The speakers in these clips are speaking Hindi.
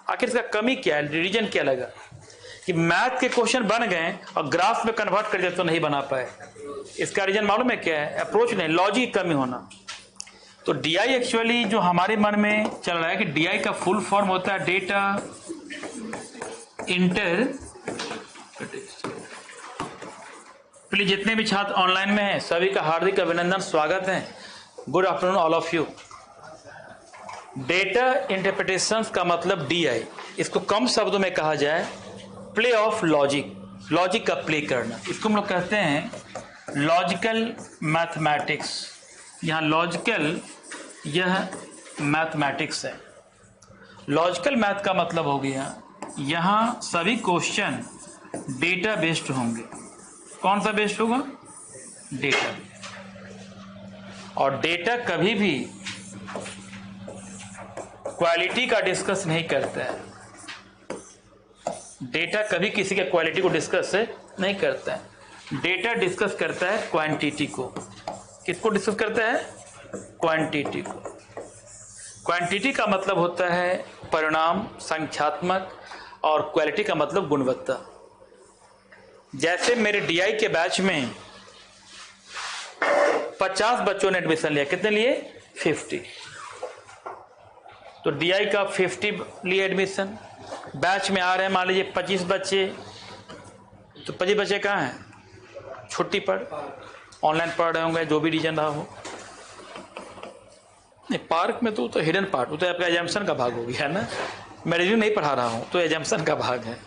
आखिर इसका कमी क्या है, रीजन क्या लगा कि मैथ के क्वेश्चन बन गए और ग्राफ में कन्वर्ट कर दिया तो नहीं बना पाए? इसका रीजन मालूम है क्या है? अप्रोच नहीं, लॉजिक कमी होना। तो डीआई एक्चुअली जो हमारे मन में चल रहा है कि डीआई का फुल फॉर्म होता है डेटा इंटर। प्लीज जितने भी छात्र ऑनलाइन में हैं सभी का हार्दिक अभिनंदन, स्वागत है। Good afternoon all of you. Data interpretation का मतलब डीआई, इसको कम शब्दों में कहा जाए प्ले ऑफ लॉजिक, लॉजिक का प्ले करना। इसको हम लोग कहते हैं लॉजिकल मैथमेटिक्स। यहाँ लॉजिकल, यह मैथमेटिक्स है। लॉजिकल मैथ का मतलब हो गया यहाँ सभी क्वेश्चन डेटा बेस्ड होंगे। कौन सा बेस्ड होगा? डेटा। और डेटा कभी भी क्वालिटी का डिस्कस नहीं करता है। डेटा कभी किसी के क्वालिटी को डिस्कस नहीं करता है। डेटा डिस्कस करता है क्वांटिटी को। किसको डिस्कस करता है? क्वांटिटी को। क्वांटिटी का मतलब होता है परिणाम, संख्यात्मक, और क्वालिटी का मतलब गुणवत्ता। जैसे मेरे डीआई के बैच में 50 बच्चों ने एडमिशन लिया। कितने लिए? 50। तो डीआई का 50 लिए एडमिशन। बैच में आ रहे हैं मान लीजिए 25 बच्चे, तो 25 बच्चे कहाँ हैं? छुट्टी पर, ऑनलाइन पढ़ रहे होंगे, जो भी रीजन रहा हो। नहीं, पार्क में तो हिडन पार्ट, वो तो आपका एजम्पशन का भाग हो गया है ना। मैं रिव्यू नहीं पढ़ा रहा हूँ, तो एजम्पशन का भाग है।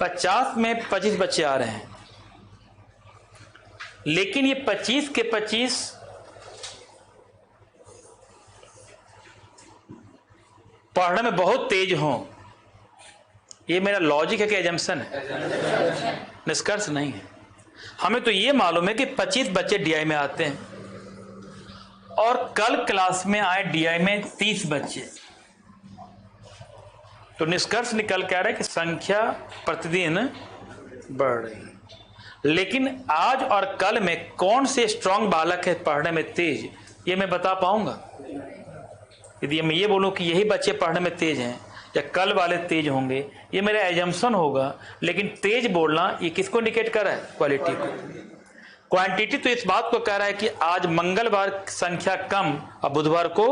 50 में 25 बच्चे आ रहे हैं, लेकिन ये 25 के 25 पढ़ने में बहुत तेज हों। ये मेरा लॉजिक है कि एजम्पशन है? निष्कर्ष नहीं है। हमें तो ये मालूम है कि 25 बच्चे डीआई में आते हैं और कल क्लास में आए डीआई में 30 बच्चे, तो निष्कर्ष निकल के आ रहा है कि संख्या प्रतिदिन बढ़ रही है। लेकिन आज और कल में कौन से स्ट्रांग बालक है पढ़ने में तेज, ये मैं बता पाऊंगा? यदि मैं ये बोलूं कि यही बच्चे पढ़ने में तेज हैं या कल वाले तेज होंगे, ये मेरा एजम्पशन होगा। लेकिन तेज बोलना ये किसको इंडिकेट कर रहा है? क्वालिटी को। क्वांटिटी तो इस बात को कह रहा है कि आज मंगलवार संख्या कम और बुधवार को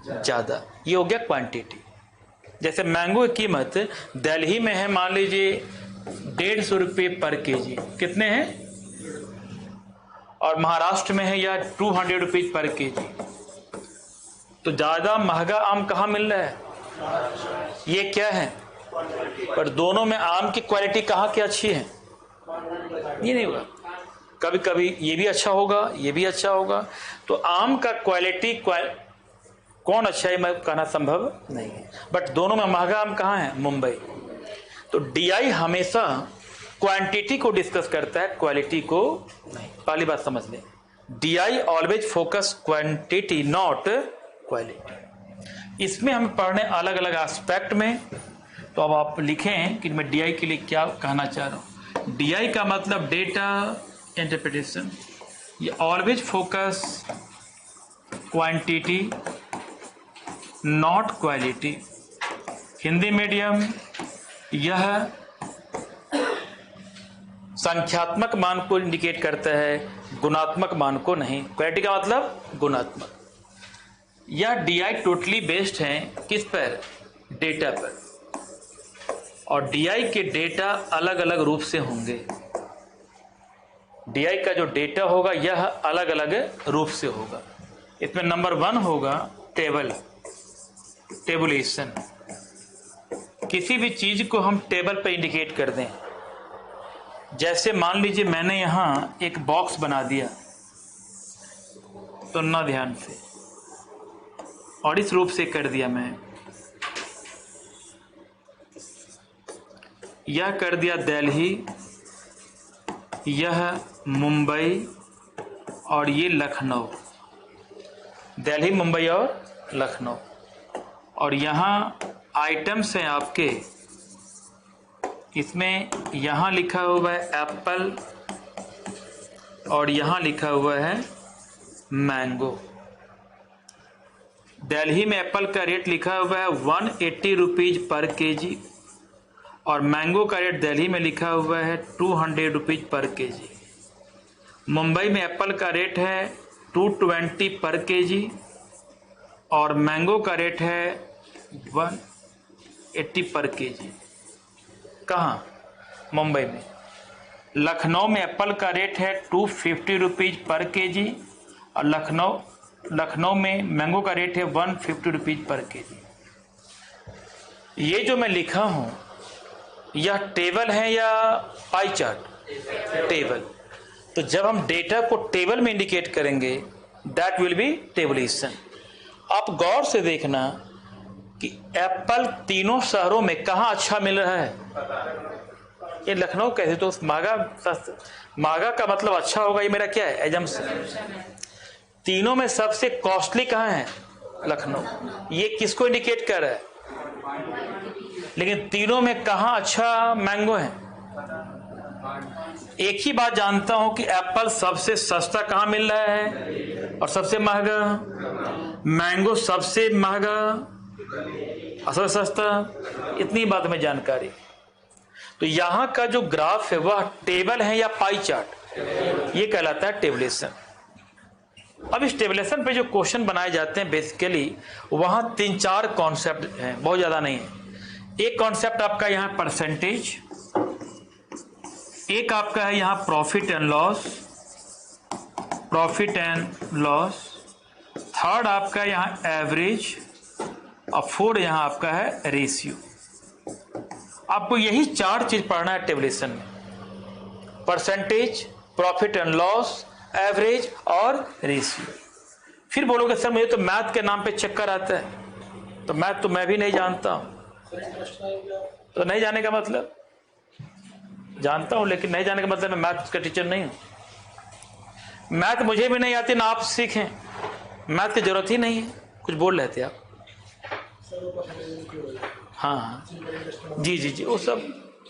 ज्यादा, ये हो गया क्वांटिटी। जैसे मैंगो की कीमत दिल्ली में है मान लीजिए 150 रुपये पर केजी, कितने हैं? और महाराष्ट्र में है या 200 रुपीज पर केजी। तो ज्यादा महंगा आम कहाँ मिल रहा है? ये क्या है? पर दोनों में आम की क्वालिटी कहाँ की अच्छी है? ये नहीं होगा। कभी कभी ये भी अच्छा होगा, ये भी अच्छा होगा। तो आम का क्वालिटी कौन अच्छा है मैं कहना संभव नहीं है। बट दोनों में महंगा आम कहाँ है? मुंबई। तो डीआई हमेशा क्वांटिटी को डिस्कस करता है, क्वालिटी को नहीं। पहली बात समझ लें, DI always focus quantity not quality. इसमें हम पढ़ने अलग अलग एस्पेक्ट में। तो अब आप लिखें कि मैं डीआई के लिए क्या कहना चाह रहा हूँ। डीआई का मतलब डेटा इंटरप्रिटेशन, ये always focus quantity not quality. Hindi medium यह संख्यात्मक मान को इंडिकेट करता है, गुणात्मक मान को नहीं। क्वालिटी का मतलब गुणात्मक। यह डीआई टोटली बेस्ड है किस पर? डेटा पर। और डीआई के डेटा अलग अलग रूप से होंगे। डीआई का जो डेटा होगा यह अलग अलग रूप से होगा। इसमें नंबर 1 होगा टेबुलेशन। किसी भी चीज को हम टेबल पर इंडिकेट कर दें। जैसे मान लीजिए मैंने यहां एक बॉक्स बना दिया, तो ना ध्यान से, और इस रूप से कर दिया मैं, यह कर दिया दिल्ली, यह मुंबई और ये लखनऊ। दिल्ली, मुंबई और लखनऊ। और यहाँ आइटम्स हैं आपके, इसमें यहाँ लिखा हुआ है एप्पल और यहाँ लिखा हुआ है मैंगो। दिल्ली में एप्पल का रेट लिखा हुआ है 180 रुपीज पर केजी और मैंगो का रेट दिल्ली में लिखा हुआ है 200 रुपीज पर केजी। मुंबई में एप्पल का रेट है 220 पर केजी और मैंगो का रेट है 180 पर केजी। कहाँ? मुंबई में। लखनऊ में एप्पल का रेट है 250 रुपीज पर केजी और लखनऊ में मैंगो का रेट है 150 रुपीज पर केजी। ये जो मैं लिखा हूँ यह टेबल है या पाई चार्ट? टेबल। तो जब हम डेटा को टेबल में इंडिकेट करेंगे दैट विल बी टेबलेशन। आप गौर से देखना कि एप्पल तीनों शहरों में कहाँ अच्छा मिल रहा है। ये लखनऊ कैसे, तो महंगा का मतलब अच्छा होगा, ये मेरा क्या है एजम्पशन। तीनों में सबसे कॉस्टली कहाँ है? लखनऊ। ये किसको इंडिकेट कर रहा है? लेकिन तीनों में कहाँ अच्छा मैंगो है? एक ही बात जानता हूं कि एप्पल सबसे सस्ता कहाँ मिल रहा है और सबसे महंगा। मैंगो सबसे महंगा और सबसे सस्ता। इतनी बात में जानकारी। तो यहां का जो ग्राफ है वह टेबल है या पाई चार्ट? ये कहलाता है टेबलेशन। अब इस टेबलेशन पे जो क्वेश्चन बनाए जाते हैं बेसिकली वहां 3-4 कॉन्सेप्ट हैं, बहुत ज्यादा नहीं है। एक कॉन्सेप्ट आपका यहाँ परसेंटेज, एक आपका है यहाँ प्रॉफिट एंड लॉस, थर्ड आपका यहाँ एवरेज और फोर्थ यहाँ आपका है रेशियो। आपको यही 4 चीज पढ़ना है टेबलेशन में, percentage, profit and loss, average और रेशियो। फिर बोलोगे सर मुझे तो मैथ के नाम पे चक्कर आता है, तो मैथ तो मैं भी नहीं जानता हूं। तो नहीं जाने का मतलब, जानता हूं लेकिन नहीं जाने का मतलब मैं मैथ का टीचर नहीं हूं। मैथ मुझे भी नहीं आती ना आप सीखें, मैथ की जरूरत ही नहीं है। कुछ बोल रहे थे आप? हाँ जी जी जी, वो सब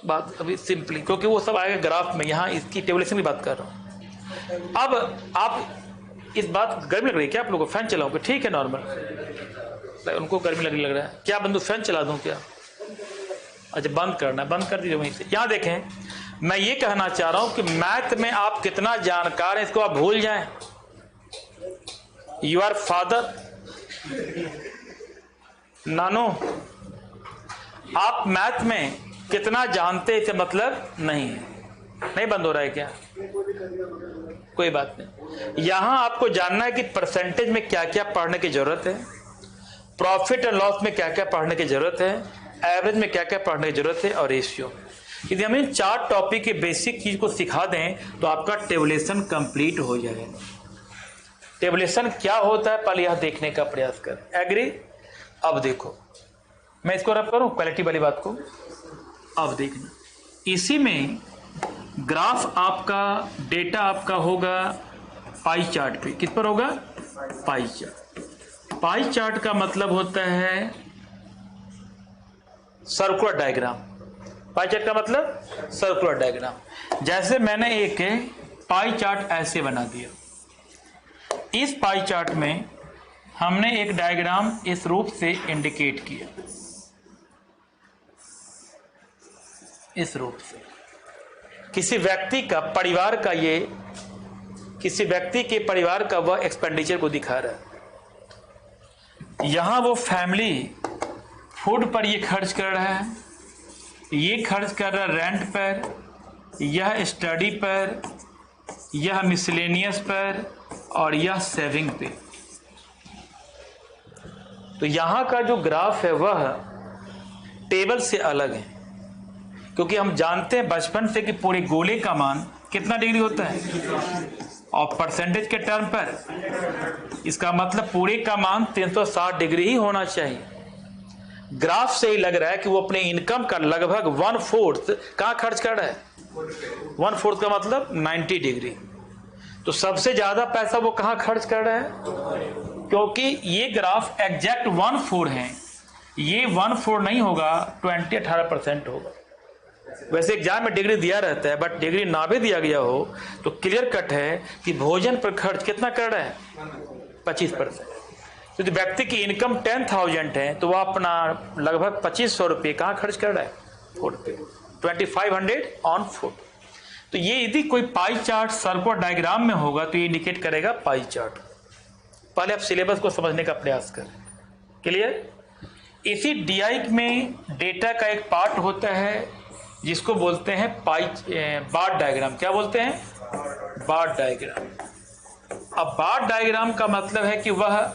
बात अभी सिंपली, क्योंकि वो सब आएगा ग्राफ में। यहाँ इसकी टेबलेशन की बात कर रहा हूँ। अब आप इस बात, गर्मी लग रही है क्या आप लोगों को? फैन चलाओगे? ठीक है, नॉर्मल। उनको गर्मी लग रहा है क्या? बंदू फैन चला दूं क्या? अच्छा बंद करना, बंद कर दीजिए वहीं से। यहाँ देखें, मैं ये कहना चाह रहा हूं कि मैथ में आप कितना जानकार हैं इसको आप भूल जाएं। यू आर फादर नानो, आप मैथ में कितना जानते इसे मतलब नहीं है। नहीं बंद हो रहा है क्या? कोई बात नहीं। यहां आपको जानना है कि परसेंटेज में क्या क्या पढ़ने की जरूरत है, प्रॉफिट एंड लॉस में क्या क्या पढ़ने की जरूरत है, एवरेज में क्या क्या पढ़ने की जरूरत है और रेशियो। यदि हम इन 4 टॉपिक के बेसिक चीज को सिखा दें तो आपका टेबलेशन कंप्लीट हो जाएगा। टेबलेशन क्या होता है पहले यह देखने का प्रयास करें। एग्री? अब देखो, मैं इसको रब करूं क्वालिटी वाली बात को। अब देखना, इसी में ग्राफ आपका, डेटा आपका होगा पाई चार्ट पे। किस पर होगा? Pie chart. पाई चार्ट का मतलब होता है सर्कुलर डायग्राम। पाई चार्ट का मतलब सर्कुलर डायग्राम। जैसे मैंने एक पाई चार्ट ऐसे बना दिया, इस पाई चार्ट में हमने एक डायग्राम इस रूप से इंडिकेट किया, इस रूप से। किसी व्यक्ति का, परिवार का, ये किसी व्यक्ति के परिवार का वह एक्सपेंडिचर को दिखा रहा है। यहां वो फैमिली फूड पर ये खर्च कर रहा है, ये खर्च कर रहा है रेंट पर, यह स्टडी पर, यह मिसलेनियस पर और यह सेविंग पे। तो यहां का जो ग्राफ है वह टेबल से अलग है, क्योंकि हम जानते हैं बचपन से कि पूरे गोले का मान कितना डिग्री होता है और परसेंटेज के टर्म पर इसका मतलब पूरे का मान 360 डिग्री ही होना चाहिए। ग्राफ से ही लग रहा है कि वो अपने इनकम का लगभग 1/4 कहां खर्च कर रहा है। 1/4 का मतलब 90 डिग्री। तो सबसे ज्यादा पैसा वो कहां खर्च कर रहा है, क्योंकि ये ग्राफ एग्जैक्ट 1/4 है। ये 1/4 नहीं होगा, 18% होगा। वैसे एग्जाम में डिग्री दिया रहता है, बट डिग्री ना भी दिया गया हो तो क्लियर कट है कि भोजन पर खर्च कितना कर रहा है, 25%। तो व्यक्ति की इनकम 10,000 है तो वह अपना लगभग 2500 रुपये कहाँ खर्च कर रहा है? फूड पे। 2500 ऑन फूड। तो ये यदि कोई पाई चार्ट सर्कुलर डायग्राम में होगा तो ये इंडिकेट करेगा पाई चार्ट। पहले आप सिलेबस को समझने का प्रयास करें। क्लियर? इसी डीआई में डेटा का एक पार्ट होता है जिसको बोलते हैं बार डायग्राम। क्या बोलते हैं? बार डायग्राम। अब बार डायग्राम का मतलब है कि वह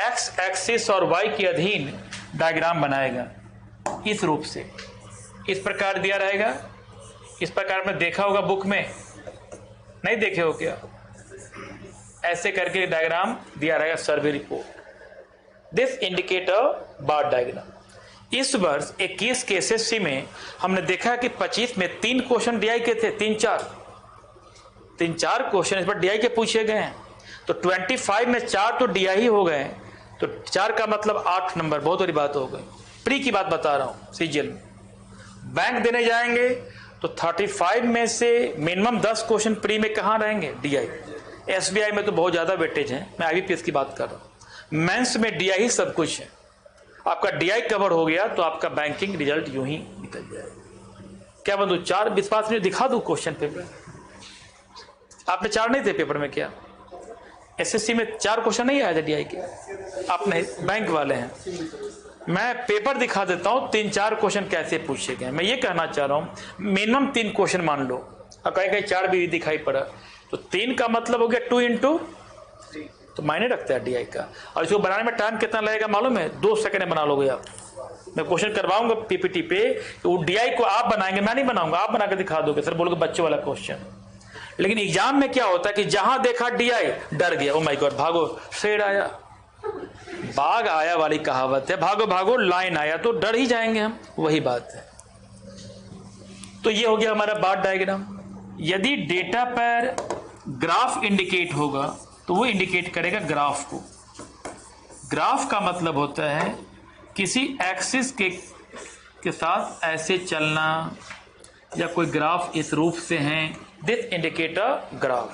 एक्स एक्सिस और वाई के अधीन डायग्राम बनाएगा इस रूप से। इस प्रकार दिया रहेगा। इस प्रकार में देखा होगा बुक में, नहीं देखे हो क्या? ऐसे करके डायग्राम दिया रहेगा survey report. This indicator bar diagram. इस वर्ष 21 के एसएससी में हमने देखा कि 25 में 3 क्वेश्चन डीआई के थे। 3-4 क्वेश्चन इस पर डीआई के पूछे गए हैं। तो 25 में 4 तो डीआई हो गए, तो 4 का मतलब 8 नंबर। बहुत बड़ी बात हो गई। प्री की बात बता रहा हूं। सीजीएल में बैंक देने जाएंगे तो 35 में से मिनिमम 10 क्वेश्चन प्री में कहां रहेंगे? डीआई। एसबीआई में तो बहुत ज्यादा वेटेज है। मैं आईबीपीएस की बात कर रहा हूं। मेंस में डीआई ही सब कुछ है। आपका डीआई कवर हो गया तो आपका बैंकिंग रिजल्ट यूं ही निकल जाएगा। क्या बंधु 4 विश्वास में दिखा दूं क्वेश्चन पेपर? आपने 4 नहीं थे पेपर में? क्या एसएससी में 4 क्वेश्चन नहीं आया था डीआई के? आपने बैंक वाले हैं। मैं पेपर दिखा देता हूं 3-4 क्वेश्चन कैसे पूछे गए। मैं ये कहना चाह रहा हूं मिनिमम 3 क्वेश्चन मान लो, और कहीं कहीं 4 भी दिखाई पड़ा तो 3 का मतलब हो गया 2 into 3, तो मायने रखता है डीआई का। और इसको बनाने में टाइम कितना लगेगा मालूम है? 2 सेकंड में बना लोगे आप। मैं क्वेश्चन करवाऊंगा पीपीटी पे, तो डीआई को आप बनाएंगे, मैं नहीं बनाऊंगा, आप बनाकर दिखा दोगे। सर बोलोगे बच्चे वाला क्वेश्चन। लेकिन एग्जाम में क्या होता है कि जहां देखा डीआई डर गया, ओ माय गॉड, भागो शेर आया, बाघ आया वाली कहावत है। भागो भागो लाइन आया, तो डर ही जाएंगे हम। वही बात है। तो ये हो गया हमारा बार डायग्राम। यदि डेटा पर ग्राफ इंडिकेट होगा तो वो इंडिकेट करेगा ग्राफ को। ग्राफ का मतलब होता है किसी एक्सिस के साथ ऐसे चलना, या कोई ग्राफ इस रूप से है। This indicator graph.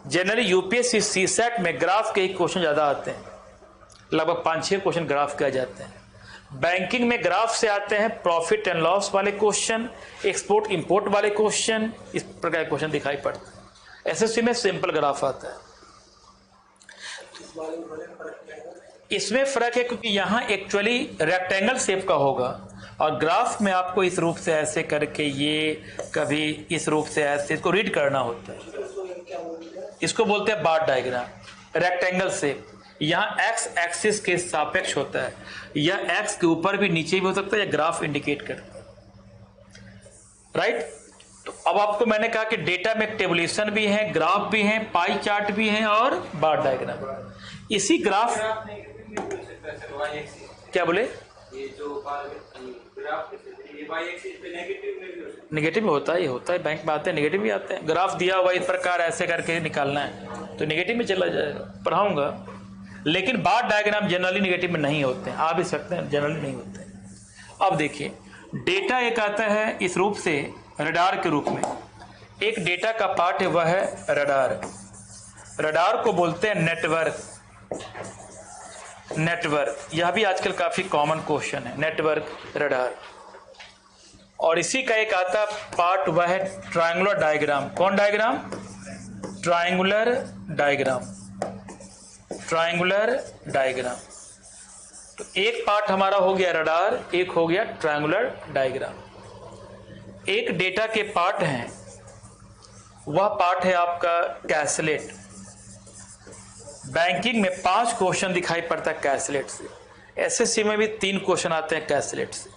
Generally UPSC CSAT में ग्राफ के ही क्वेश्चन ज्यादा आते हैं। लगभग 5-6 क्वेश्चन ग्राफ के आ जाते हैं। बैंकिंग में ग्राफ से आते हैं प्रॉफिट एंड लॉस वाले क्वेश्चन, एक्सपोर्ट इंपोर्ट वाले क्वेश्चन, इस प्रकार के क्वेश्चन दिखाई पड़ते हैं। एसएससी में सिंपल ग्राफ आता है। इसमें फर्क है क्योंकि यहां एक्चुअली रेक्टेंगल शेप का होगा, और ग्राफ में आपको इस रूप से ऐसे करके, ये कभी इस रूप से ऐसे, इसको रीड करना होता है। इसको बोलते हैं बार डायग्राम। रेक्टेंगल शेप यहाँ एक्स एक्सिस के सापेक्ष होता है, या एक्स के ऊपर भी नीचे भी हो सकता है, या ग्राफ इंडिकेट करता है। राइट? तो अब आपको मैंने कहा कि डेटा में टेबुलेशन भी है, ग्राफ भी है, पाई चार्ट भी है और बार डायग्राम। इसी ग्राफ क्या बोले? ये जो ग्राफ नेगेटिव में होता है, ये होता है बैंक में आते हैं, नेगेटिव भी आते हैं। ग्राफ दिया हुआ इस प्रकार ऐसे करके निकालना है तो नेगेटिव में चला जाएगा, पढ़ाऊंगा। लेकिन बार डायग्राम जनरली नेगेटिव में नहीं होते हैं, आ भी सकते हैं, जनरली नहीं होते हैं। अब देखिए, डेटा एक आता है इस रूप से रडार के रूप में। एक डेटा का पार्ट है, वह है रडार। रडार को बोलते हैं नेटवर्क। नेटवर्क, यह भी आजकल काफी कॉमन क्वेश्चन है, नेटवर्क रडार। और इसी का एक आता पार्ट, वह है ट्रायंगुलर डायग्राम। कौन diagram? Triangular diagram. Triangular diagram. तो एक पार्ट हमारा हो गया रडार, एक हो गया ट्रायंगुलर डायग्राम। एक डेटा के पार्ट हैं, वह पार्ट है आपका कैसलेट। बैंकिंग में 5 क्वेश्चन दिखाई पड़ता है कैसलेट से। एसएससी में भी 3 क्वेश्चन आते हैं कैसलेट से,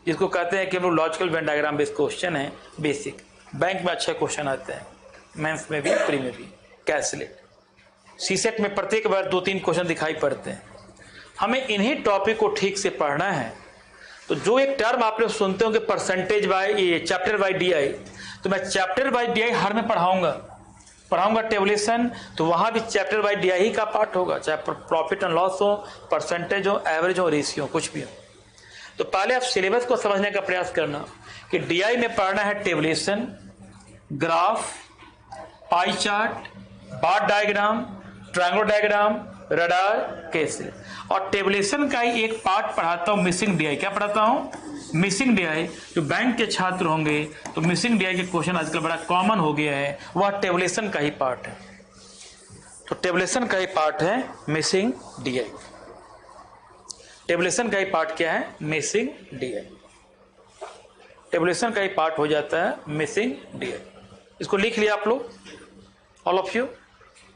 जिसको कहते हैं कि वो logical Venn diagram based question है, बेसिक। बैंक में अच्छे क्वेश्चन आते हैं, मेंस में भी, प्री में भी। कैसलेट सीसेट में प्रत्येक बार 2-3 क्वेश्चन दिखाई पड़ते हैं। हमें इन्हीं टॉपिक को ठीक से पढ़ना है। तो जो एक टर्म आप लोग सुनते हो कि परसेंटेज बाय, ये चैप्टर बाय डीआई, तो मैं चैप्टर बाय डीआई हर में पढ़ाऊंगा टेबुलेशन, तो वहां भी चैप्टर बाय डीआई का पार्ट होगा, चाहे प्रॉफिट एंड लॉस हो, परसेंटेज हो, एवरेज हो, रेशियो, कुछ भी हो। तो पहले आप सिलेबस को समझने का प्रयास करना कि डीआई में पढ़ना है टेबुलेशन, ग्राफ, पाई चार्ट, बार डायग्राम, ट्रायंगुलर डायग्राम, रडार कैसे। और टेबुलेशन का ही एक पार्ट पढ़ाता हूँ, मिसिंग डीआई। क्या पढ़ाता हूँ? Missing DI. जो बैंक के छात्र होंगे तो मिसिंग डीआई के क्वेश्चन आजकल बड़ा कॉमन हो गया है, वह टेबुलेशन का ही पार्ट है। तो टेबुलेशन का ही पार्ट है मिसिंग डीआई। टेबुलेशन का ही पार्ट क्या है? Missing DI. टेबुलेशन का ही पार्ट हो जाता है मिसिंग डीआई। इसको लिख लिया आप लोग, ऑल ऑफ यू।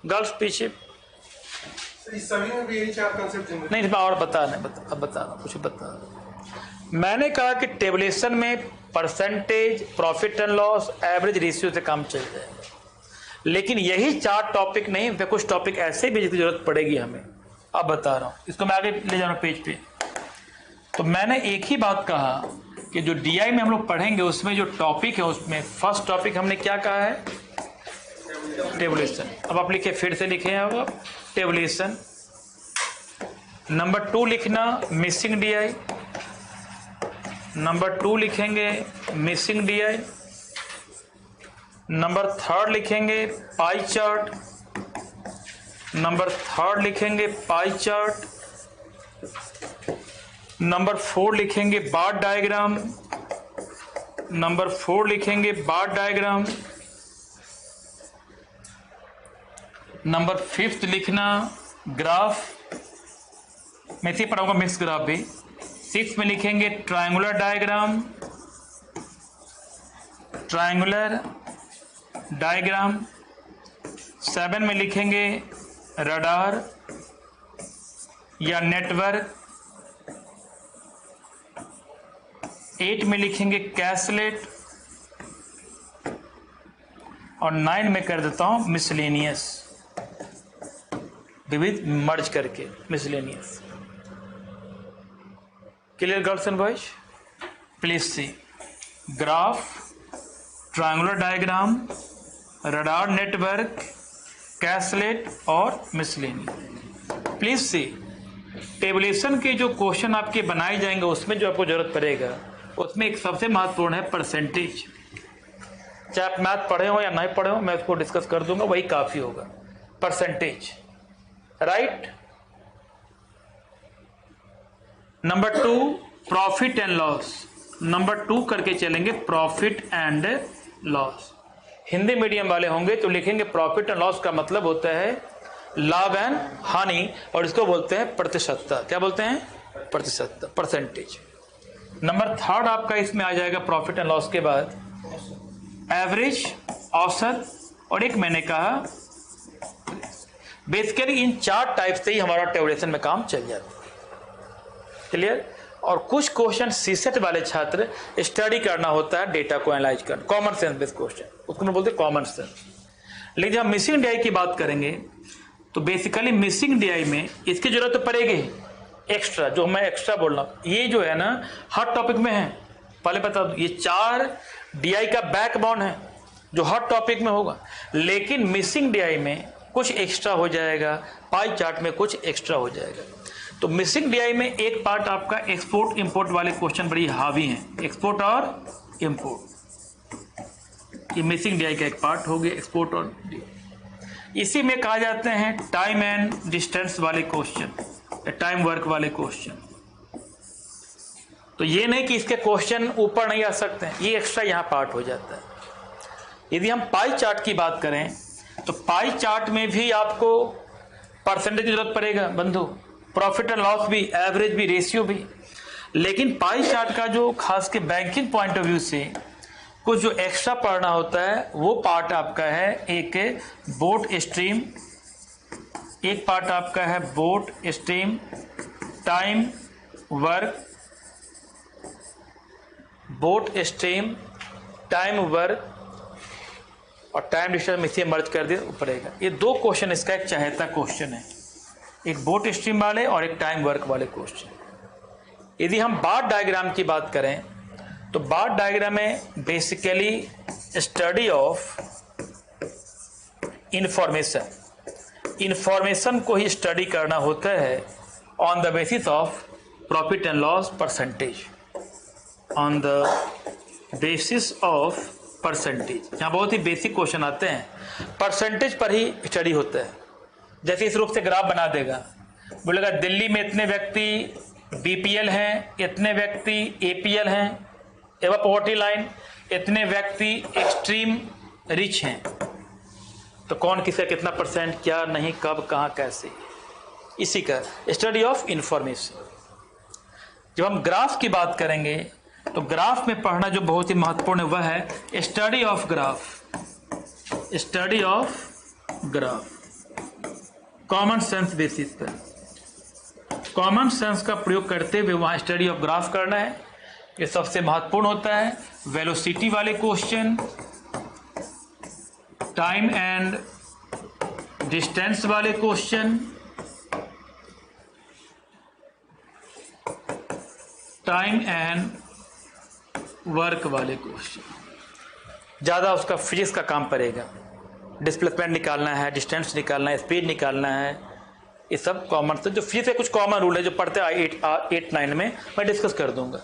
गर्ल्स पीछे इस सभी में भी यही 4 कंसेप्ट नहीं, इसमें और बता कुछ बता। मैंने कहा कि टेबुलेशन में percentage, profit and loss, average, ratio से काम चल जाएगा, लेकिन यही 4 टॉपिक नहीं, वे कुछ टॉपिक ऐसे भी जिसकी जरूरत पड़ेगी हमें। अब बता रहा हूं, इसको मैं आगे ले जा रहा हूं पेज पे। तो मैंने एक ही बात कहा कि जो डीआई में हम लोग पढ़ेंगे उसमें जो टॉपिक है, उसमें फर्स्ट टॉपिक हमने क्या कहा है? टेबुलेशन। अब आप लिखे, फिर से लिखे अब टेबुलेशन। नंबर 2 लिखना मिसिंग डीआई। नंबर 2 लिखेंगे मिसिंग डीआई। नंबर 3 लिखेंगे पाई चार्ट। नंबर 3 लिखेंगे पाई चार्ट। नंबर 4 लिखेंगे बार डायग्राम। नंबर 4 लिखेंगे बार डायग्राम। नंबर 5 लिखना ग्राफ, मैं इसे पढ़ाऊंगा मिक्स ग्राफ भी। 6 में लिखेंगे ट्रायंगुलर डायग्राम, ट्रायंगुलर डायग्राम। 7 में लिखेंगे रडार या नेटवर्क। 8 में लिखेंगे कैसलेट। और 9 में कर देता हूं मिसलेनियस, विविध मर्ज करके miscellaneous. Clear girls and boys? Please see graph, triangular diagram, radar network, कैसलेट और मिसलेनियस। प्लीज सी टेबुलेशन के जो क्वेश्चन आपके बनाए जाएंगे उसमें जो आपको जरूरत पड़ेगा, उसमें एक सबसे महत्वपूर्ण है परसेंटेज। चाहे आप मैथ पढ़े हो या नहीं पढ़े हो, मैं उसको डिस्कस कर दूंगा, वही काफी होगा। Percentage, right. Number 2 profit and loss. Number 2 करके चलेंगे profit and loss. Hindi medium वाले होंगे तो लिखेंगे प्रॉफिट एंड लॉस का मतलब होता है लाभ एंड हानि, और इसको बोलते हैं प्रतिशतता। क्या बोलते हैं? प्रतिशतता, परसेंटेज। नंबर 3 आपका इसमें आ जाएगा प्रॉफिट एंड लॉस के बाद एवरेज, औसत, और एक मैंने कहा बेसिकली इन 4 टाइप से ही हमारा टेबुलेशन में काम चल जाता है। क्लियर? और कुछ क्वेश्चन सीसेट वाले छात्र स्टडी करना होता है, डेटा को एनालाइज करना, कॉमन सेंस बेस्ड क्वेश्चन, उसको हम बोलते हैं कॉमन सेंस। लेकिन जब मिसिंग डीआई की बात करेंगे तो बेसिकली मिसिंग डीआई में इसकी जरूरत पड़ेगी एक्स्ट्रा, जो मैं एक्स्ट्रा बोल रहा हूं, ये जो है ना हर टॉपिक में है। पहले बता दो, ये 4 डीआई का बैकबोन है जो हर टॉपिक में होगा, लेकिन मिसिंग डीआई में कुछ एक्स्ट्रा हो जाएगा, पाई चार्ट में कुछ एक्स्ट्रा हो जाएगा। तो मिसिंग डीआई में एक पार्ट आपका एक्सपोर्ट इंपोर्ट वाले क्वेश्चन बड़ी हावी हैं, एक्सपोर्ट और इंपोर्ट। ये मिसिंग डीआई का एक पार्ट हो गया, एक्सपोर्ट और डीआई। इसी में कहा जाते हैं टाइम एंड डिस्टेंस वाले क्वेश्चन, टाइम वर्क वाले क्वेश्चन। तो ये नहीं कि इसके क्वेश्चन ऊपर नहीं आ सकते हैं, ये एक्स्ट्रा यहां पार्ट हो जाता है। यदि हम पाई चार्ट की बात करें तो पाई चार्ट में भी आपको परसेंटेज की जरूरत पड़ेगा बंधु, प्रॉफिट एंड लॉस भी, एवरेज भी, रेशियो भी। लेकिन पाई चार्ट का जो खास के बैंकिंग पॉइंट ऑफ व्यू से कुछ जो एक्स्ट्रा पढ़ना होता है वो पार्ट आपका है एक बोट स्ट्रीम, एक पार्ट आपका है boat stream, time work, boat stream, time work और टाइम डिस्टेंस में इसे मर्ज कर दिया पड़ेगा। ये 2 क्वेश्चन इसका एक चाहेता क्वेश्चन है, एक बोट स्ट्रीम वाले और एक टाइम वर्क वाले क्वेश्चन। यदि हम बार डायग्राम की बात करें तो बार डायग्राम में बेसिकली स्टडी ऑफ इंफॉर्मेशन को ही स्टडी करना होता है on the basis of profit and loss percentage, on the basis of percentage. यहाँ बहुत ही बेसिक क्वेश्चन आते हैं, परसेंटेज पर ही स्टडी होता है। जैसे इस रूप से ग्राफ बना देगा, बोलेगा दिल्ली में इतने व्यक्ति बीपीएल हैं, इतने व्यक्ति एपीएल हैं, एवं पॉवर्टी लाइन, इतने व्यक्ति एक्सट्रीम रिच हैं। तो कौन किसका कितना परसेंट, क्या नहीं, कब, कहाँ, कैसे, इसी का स्टडी ऑफ इंफॉर्मेशन। जब हम ग्राफ की बात करेंगे तो ग्राफ में पढ़ना जो बहुत ही महत्वपूर्ण है वह है study of graph. Study of graph common sense basis पर, कॉमन सेंस का प्रयोग करते हुए वहाँ स्टडी ऑफ ग्राफ करना है। ये सबसे महत्वपूर्ण होता है। वेलोसिटी वाले क्वेश्चन, टाइम एंड डिस्टेंस वाले क्वेश्चन, टाइम एंड वर्क वाले क्वेश्चन, ज़्यादा उसका फिजिक्स का काम पड़ेगा। डिस्प्लेसमेंट निकालना है, डिस्टेंस निकालना है, स्पीड निकालना है, ये सब कॉमन से जो फिजिक्स के कुछ कॉमन रूल है जो पढ़ते हैं 8-9 में मैं डिस्कस कर दूंगा।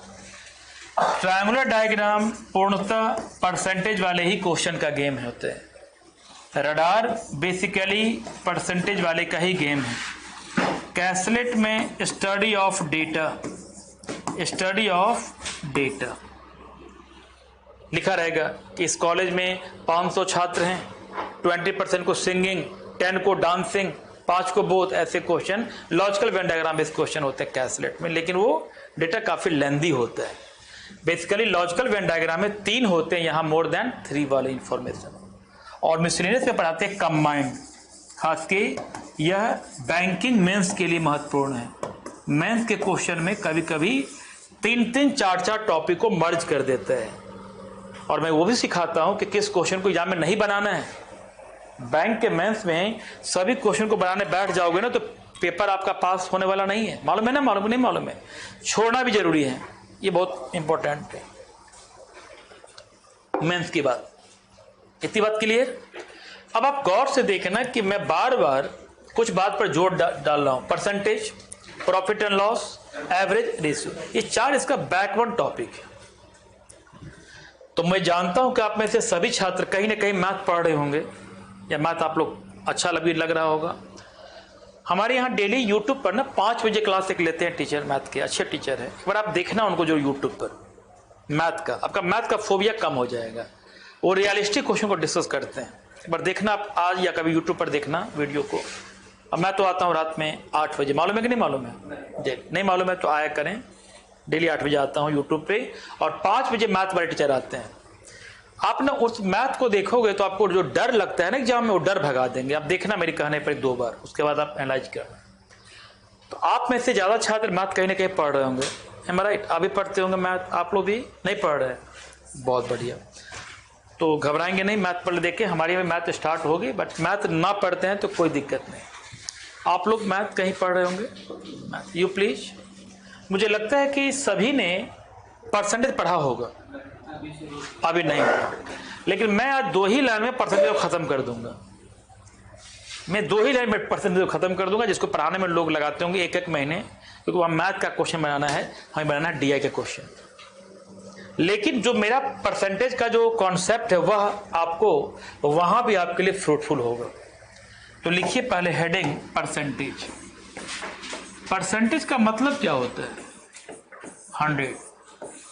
ट्रायंगुलर डायग्राम पूर्णतः परसेंटेज वाले ही क्वेश्चन का गेम होते हैं। रडार बेसिकली परसेंटेज वाले का ही गेम है। कैसलेट में study of data, study of data लिखा रहेगा कि इस कॉलेज में 500 छात्र हैं, 20% को सिंगिंग, 10 को डांसिंग, 5 को बोथ, ऐसे question logical Venn diagram based question होते हैं कैसलेट में, लेकिन वो डेटा काफ़ी लेंदी होता है। बेसिकली लॉजिकल वेन डायग्राम में 3 होते हैं, यहाँ मोर देन 3 वाले इंफॉर्मेशन। और मिसलेनियस में पढ़ाते हैं कंबाइंड, खास के यह बैंकिंग मेंस के लिए महत्वपूर्ण है। मेंस के क्वेश्चन में कभी कभी 3-3, 4-4 टॉपिक को मर्ज कर देता है। और मैं वो भी सिखाता हूँ कि किस क्वेश्चन को एग्जाम में नहीं बनाना है। बैंक के मेंस में सभी क्वेश्चन को बनाने बैठ जाओगे ना तो पेपर आपका पास होने वाला नहीं है। मालूम है ना? मालूम नहीं मालूम है? छोड़ना भी जरूरी है, ये बहुत इंपॉर्टेंट है। मेंस की बात, इतनी बात क्लियर। अब आप गौर से देखना कि मैं बार बार कुछ बात पर जोर डाल रहा हूं। Percentage, profit and loss, average, ratio, ये 4 इसका बैकवर्ड टॉपिक है। तो मैं जानता हूं कि आप में से सभी छात्र कहीं ना कहीं मैथ पढ़ रहे होंगे या मैथ आप लोग अच्छा लग रहा होगा। हमारे यहाँ डेली यूट्यूब पर ना 5 बजे क्लास एक लेते हैं टीचर, मैथ के अच्छे टीचर हैं। एक बार आप देखना उनको जो यूट्यूब पर मैथ का, आपका मैथ का फोबिया कम हो जाएगा। वो रियलिस्टिक क्वेश्चन को डिस्कस करते हैं। एक बार देखना आप आज या कभी यूट्यूब पर देखना वीडियो को। अब मैं तो आता हूँ रात में 8 बजे, मालूम है कि नहीं मालूम है? नहीं मालूम है तो आया करें। डेली 8 बजे आता हूँ यूट्यूब पे और 5 बजे मैथ वाले टीचर आते हैं। आप ना उस मैथ को देखोगे तो आपको जो डर लगता है ना एग्जाम में, वो डर भगा देंगे। आप देखना मेरी कहने पर 2 बार, उसके बाद आप एनालाइज करना। तो आप में से ज़्यादा छात्र मैथ कहीं ना कहीं पढ़ रहे होंगे, एम आई राइट? आप भी पढ़ते होंगे मैथ, आप लोग भी नहीं पढ़ रहे हैं, बहुत बढ़िया। तो घबराएंगे नहीं, मैथ पढ़ देखे हमारी में मैथ स्टार्ट होगी। बट मैथ ना पढ़ते हैं तो कोई दिक्कत नहीं। आप लोग मैथ कहीं पढ़ रहे होंगे, यू प्लीज। मुझे लगता है कि सभी ने परसेंटेज पढ़ा होगा, अभी नहीं, लेकिन मैं आज 2 ही लाइन में परसेंटेज को खत्म कर दूंगा। मैं 2 ही लाइन में परसेंटेज को खत्म कर दूंगा, जिसको पढ़ाने में लोग लगाते होंगे 1-1 महीने, क्योंकि वहाँ मैथ का क्वेश्चन बनाना है, हमें बनाना है DI का क्वेश्चन। लेकिन जो मेरा परसेंटेज का जो कॉन्सेप्ट है वह आपको वहां भी आपके लिए फ्रूटफुल होगा। तो लिखिए पहले हेडिंग परसेंटेज। परसेंटेज का मतलब क्या होता है? 100।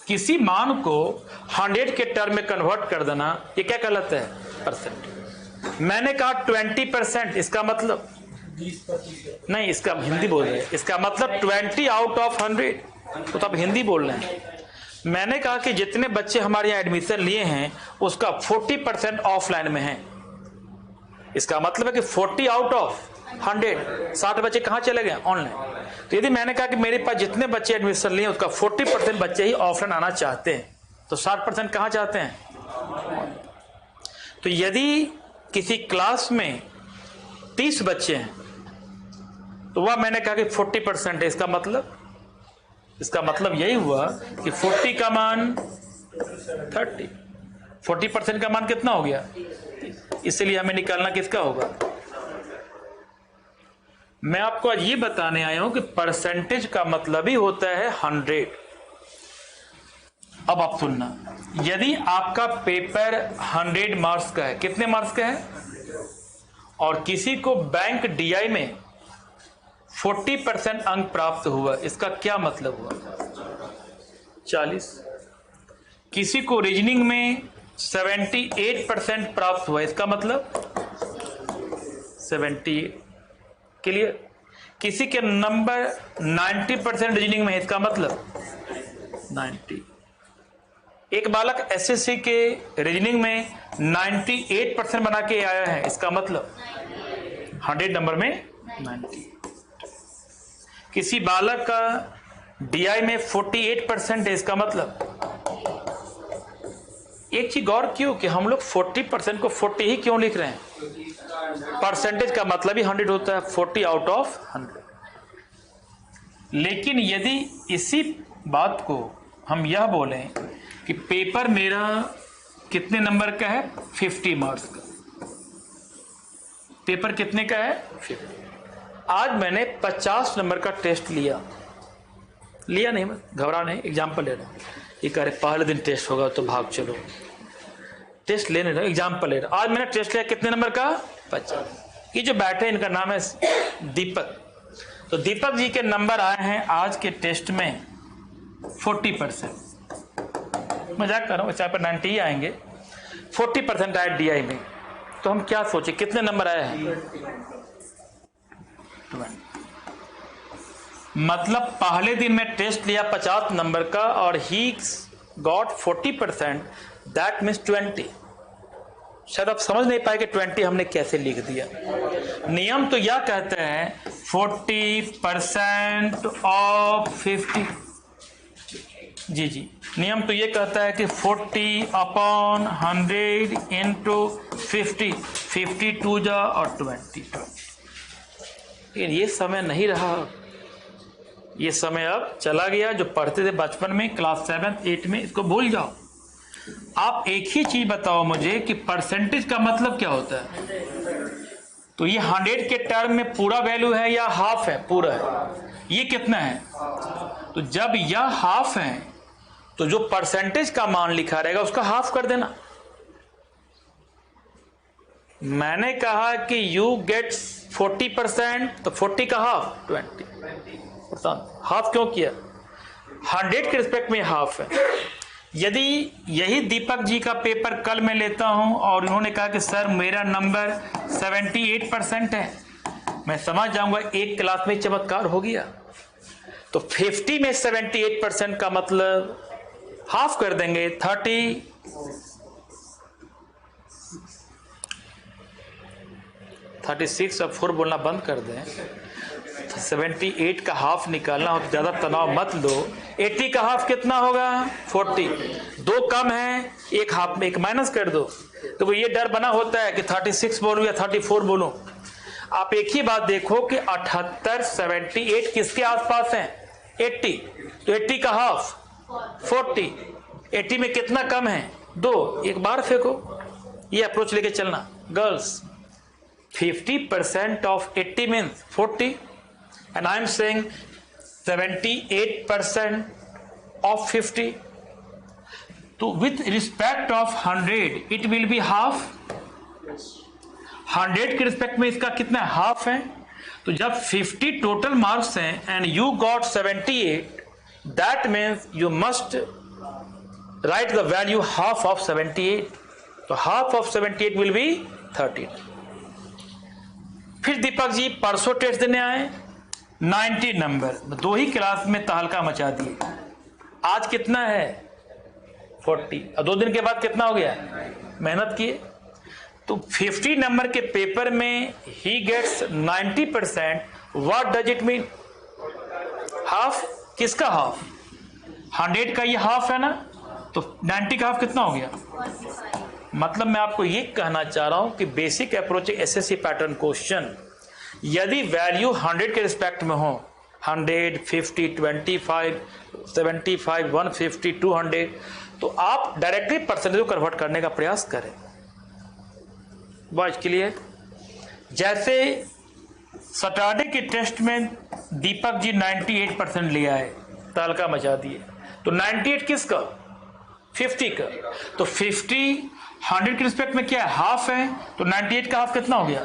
किसी मान को 100 के टर्म में कन्वर्ट कर देना, ये क्या कहलाता है? परसेंट। मैंने कहा 20%, इसका मतलब नहीं, इसका हिंदी बोल रहे हैं, इसका मतलब 20 आउट ऑफ 100, तो आप हिंदी बोल रहे हैं। मैंने कहा कि जितने बच्चे हमारे यहाँ एडमिशन लिए हैं उसका 40% ऑफलाइन में है। इसका मतलब है कि 40 आउट ऑफ 100, 60 बच्चे कहाँ चले गए? ऑनलाइन। तो यदि मैंने कहा कि मेरे पास जितने बच्चे एडमिशन लिए उसका 40% बच्चे ही ऑफलाइन आना चाहते हैं, तो 60% कहाँ चाहते हैं? तो यदि किसी क्लास में 30 बच्चे हैं तो वह मैंने कहा कि 40% है। इसका मतलब यही हुआ कि 40 का मान 30, 40% का मान कितना हो गया? इसलिए हमें निकालना किसका होगा? मैं आपको आज ये बताने आया हूं कि परसेंटेज का मतलब ही होता है 100। अब आप सुनना, यदि आपका पेपर 100 मार्क्स का है, कितने मार्क्स का है? और किसी को बैंक DI में 40% अंक प्राप्त हुआ, इसका क्या मतलब हुआ? 40। किसी को रीजनिंग में 78% प्राप्त हुआ, इसका मतलब 78। क्लियर? किसी के नंबर 90% रीजनिंग में है, इसका मतलब 90। एक बालक एसएससी के रीजनिंग में 98% बना के आया है, इसका मतलब 100 नंबर में 90। किसी बालक का डीआई में 48% है, इसका मतलब एक चीज गौर क्यों कि हम लोग 40% को 40 ही क्यों लिख रहे हैं? परसेंटेज का मतलब ही 100 होता है, 40 आउट ऑफ 100। लेकिन यदि इसी बात को हम यह बोलें कि पेपर मेरा कितने नंबर का है? 50 मार्क्स का। पेपर कितने का है? 50। आज मैंने 50 नंबर का टेस्ट लिया नहीं, मैं घबरा नहीं, एग्जाम्पल ले रहा हूँ। ये कह रहे पहले दिन टेस्ट होगा तो भाग चलो, टेस्ट लेने रहा, एग्जाम्पल ले रहा। आज मैंने टेस्ट लिया कितने नंबर का? 50। ये जो बैठे इनका नाम है दीपक। तो दीपक जी के नंबर आए हैं आज के टेस्ट में 40%। मजाक कर रहा हूँ, चाहे पर 90 ही आएंगे। 40% आए डीआई में, तो हम क्या सोचे कितने नंबर आए हैं? 20। मतलब पहले दिन में टेस्ट लिया 50 नंबर का और ही गॉट 40%, दैट मीन्स 20। शायद आप समझ नहीं पाए कि 20 हमने कैसे लिख दिया। नियम तो यह कहते हैं 40% ऑफ 50। जी, नियम तो ये कहता है कि 40/100 इंटू 50, 52 जा और 20। लेकिन ये समय नहीं रहा, ये समय अब चला गया। जो पढ़ते थे बचपन में क्लास 7, 8 में, इसको भूल जाओ। आप एक ही चीज बताओ मुझे कि परसेंटेज का मतलब क्या होता है? तो ये 100 के टर्म में पूरा वैल्यू है या हाफ है? पूरा है। ये कितना है? तो जब यह हाफ है तो जो परसेंटेज का मान लिखा रहेगा उसका हाफ कर देना। मैंने कहा कि यू गेट 40%, तो 40 का हाफ 20। हाफ क्यों किया? 100 के रिस्पेक्ट में हाफ है। यदि यही दीपक जी का पेपर कल मैं लेता हूं और उन्होंने कहा कि सर मेरा नंबर 78% है, मैं समझ जाऊंगा एक क्लास में चमत्कार हो गया। तो 50 में 78% का मतलब हाफ कर देंगे, 36 अब 4 बोलना बंद कर दें। 78 का हाफ निकालना हो तो ज्यादा तनाव मत लो। 80 का हाफ कितना होगा? 40। 2 कम है, एक हाफ में एक माइनस कर दो। तो वो ये डर बना होता है कि 36 बोलूं या 34 बोलूं। आप एक ही बात देखो कि 78, 78 किसके आसपास है? 80। तो 80 का हाफ 40। 80 में कितना कम है? 2। एक बार फेंको, ये अप्रोच लेके चलना। Girls, 50% of 80 means 40, and I am saying 78% of 50. तो with respect of 100 it will be half. 100 के रिस्पेक्ट में इसका कितना हाफ है? तो जब 50 टोटल मार्क्स हैं and you got 78, that means you must write the value half of 78. तो half of 78 will be 13. फिर दीपक जी परसों टेस्ट देने आए, 90 नंबर, 2 ही क्लास में तहलका मचा दिए। आज कितना है? 40। और 2 दिन के बाद कितना हो गया? मेहनत किए। तो 50 नंबर के पेपर में ही gets 90%। What does it mean? Half. किसका हाफ? 100 का ये हाफ है ना, तो 90 का हाफ कितना हो गया? मतलब मैं आपको ये कहना चाह रहा हूं कि basic approach SSC pattern question, यदि वैल्यू 100 के रिस्पेक्ट में हो, 100, 50, 25, 75, 150, 200, तो आप डायरेक्टली परसेंटेज को कन्वर्ट करने का प्रयास करें। इसके लिए जैसे सैटरडे के टेस्ट में दीपक जी 98% ले आए, तहलका मचा दिए। तो 98 किसका? 50 का। तो 50 100 के रिस्पेक्ट में क्या है? हाफ है। तो 98 का हाफ कितना हो गया?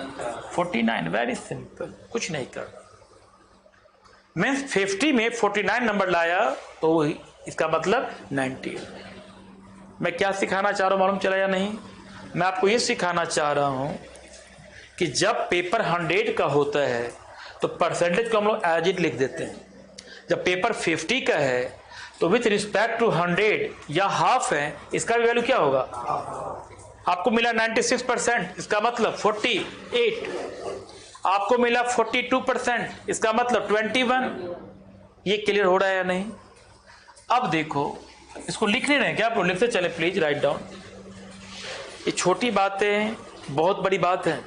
49। वेरी सिंपल, कुछ नहीं करना। मीन्स 50 में 49 नंबर लाया तो इसका मतलब 90। मैं क्या सिखाना चाह रहा हूं मालूम चला या नहीं? मैं आपको ये सिखाना चाह रहा हूं कि जब पेपर 100 का होता है तो परसेंटेज को हम लोग एज इट लिख देते हैं। जब पेपर 50 का है तो विथ रिस्पेक्ट टू 100 या हाफ है, इसका भी वैल्यू क्या होगा? आपको मिला 96%, इसका मतलब 48। आपको मिला 42%, इसका मतलब 21। ये क्लियर हो रहा है या नहीं? अब देखो, इसको लिख नहीं रहे क्या आप लोग? लिखते चले प्लीज, राइट डाउन। ये छोटी बातें बहुत बड़ी बात है,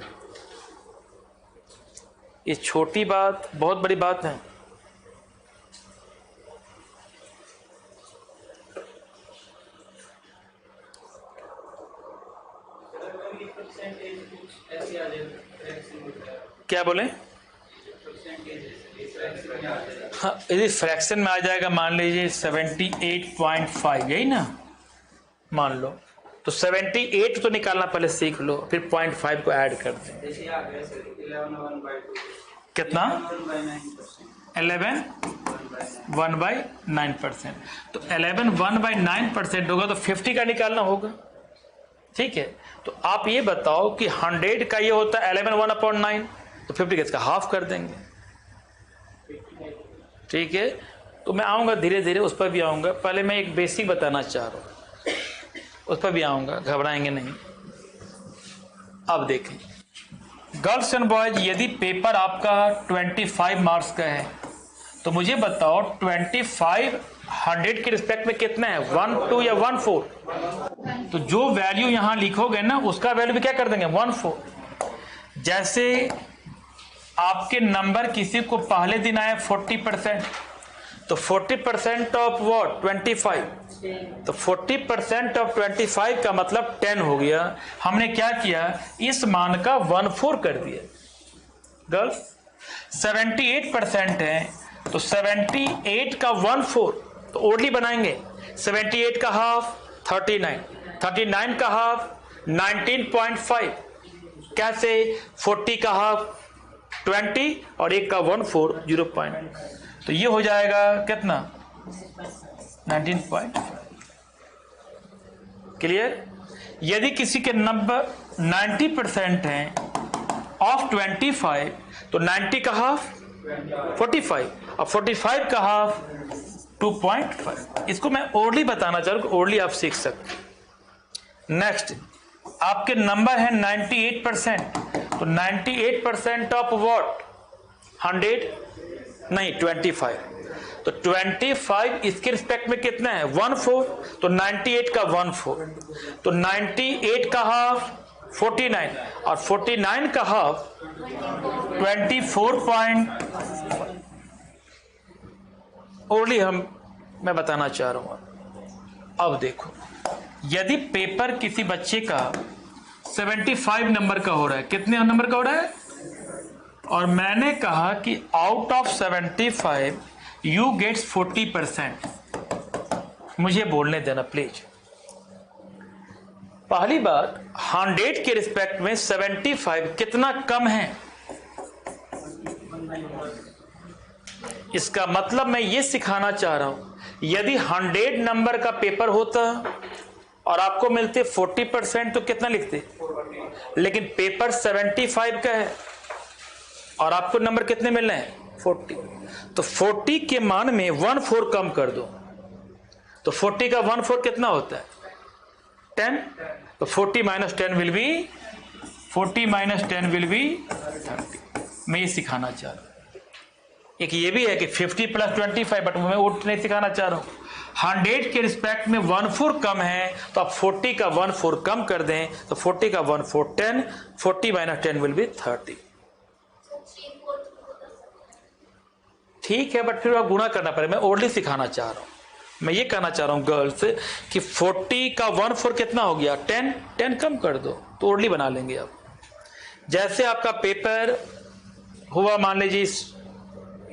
ये छोटी बात बहुत बड़ी बात है। क्या बोले? हाँ, यदि फ्रैक्शन में आ जाएगा, मान लीजिए 78.5, यही ना मान लो, तो 78 तो निकालना पहले सीख लो, फिर 0.5 को ऐड कर दें। कितना? 11 1/9%। तो 11 1/9% होगा तो 50 का निकालना होगा। ठीक है, तो आप ये बताओ कि 100 का ये होता है 11 1/9, तो 50 का इसका हाफ कर देंगे। ठीक है, तो मैं आऊँगा धीरे धीरे, उस पर भी आऊँगा। पहले मैं एक बेसिक बताना चाह रहा हूँ, उस पर भी आऊँगा, घबराएंगे नहीं। अब देखें गर्ल्स एंड बॉयज, यदि पेपर आपका 25 मार्क्स का है तो मुझे बताओ 25 100 के रिस्पेक्ट में कितना है? 1 2 या 1 4? तो जो वैल्यू यहां लिखोगे ना उसका वैल्यू भी क्या कर देंगे? 1 4। जैसे आपके नंबर किसी को पहले दिन आया 40%, तो 40% ऑफ व्हाट? 25। तो 40% ऑफ 25 का मतलब 10 हो गया। हमने क्या किया? इस मान का 1/4 कर दिया। गर्ल्स 78% है तो 78 का 1/4 तो ओडली बनाएंगे। 78 का हाफ 39, 39 का हाफ 19.5। कैसे? 40 का हाफ 20 और 1 का 1/4 0. तो ये हो जाएगा कितना? 19. क्लियर? यदि किसी के नंबर 90% हैं ऑफ 25 तो 90 का हाफ 45 और 45 का हाफ 2.5। इसको मैं ओरली बताना चाह रहा हूं, ओरली आप सीख सकते। नेक्स्ट, आपके नंबर है 98%, तो 98% ऑफ व्हाट? 100 नहीं 25। तो 25 इसके रिस्पेक्ट में कितना है? 1/4। तो 98 का 1/4, तो 98 का हाफ 49 और 49 का हाफ 24. ओरली मैं बताना चाह रहा हूं। अब देखो, यदि पेपर किसी बच्चे का 75 नंबर का हो रहा है, कितने नंबर का हो रहा है? और मैंने कहा कि आउट ऑफ 75 यू गेट्स 40%। मुझे बोलने देना प्लीज। पहली बात, 100 के रिस्पेक्ट में 75 कितना कम है? इसका मतलब मैं ये सिखाना चाह रहा हूं, यदि 100 नंबर का पेपर होता और आपको मिलते 40% तो कितना लिखते? लेकिन पेपर 75 का है और आपको नंबर कितने मिल रहे हैं? 40। तो 40 के मान में 1/4 कम कर दो, तो 40 का 1/4 कितना होता है? 10। तो 40 - 10 विल बी 40 - 10 विल बी 30। मैं ये सिखाना चाह रहा हूं। एक ये भी है कि 50 + 25, बट मैं वो नहीं सिखाना चाह रहा हूं। 100 के रिस्पेक्ट में 1/4 कम है तो आप 40 का 1/4 कम कर दें, तो 40 का 1/4 10, 40 - 10 विल बी 30। ठीक है, बट फिर आप गुणा करना पड़ेगा। मैं ओरली सिखाना चाह रहा हूं। मैं ये कहना चाह रहा हूं गर्ल्स कि 40 का 1/4 कितना हो गया? 10। 10 कम कर दो तो ओरली बना लेंगे आप। जैसे आपका पेपर हुआ, मान लीजिए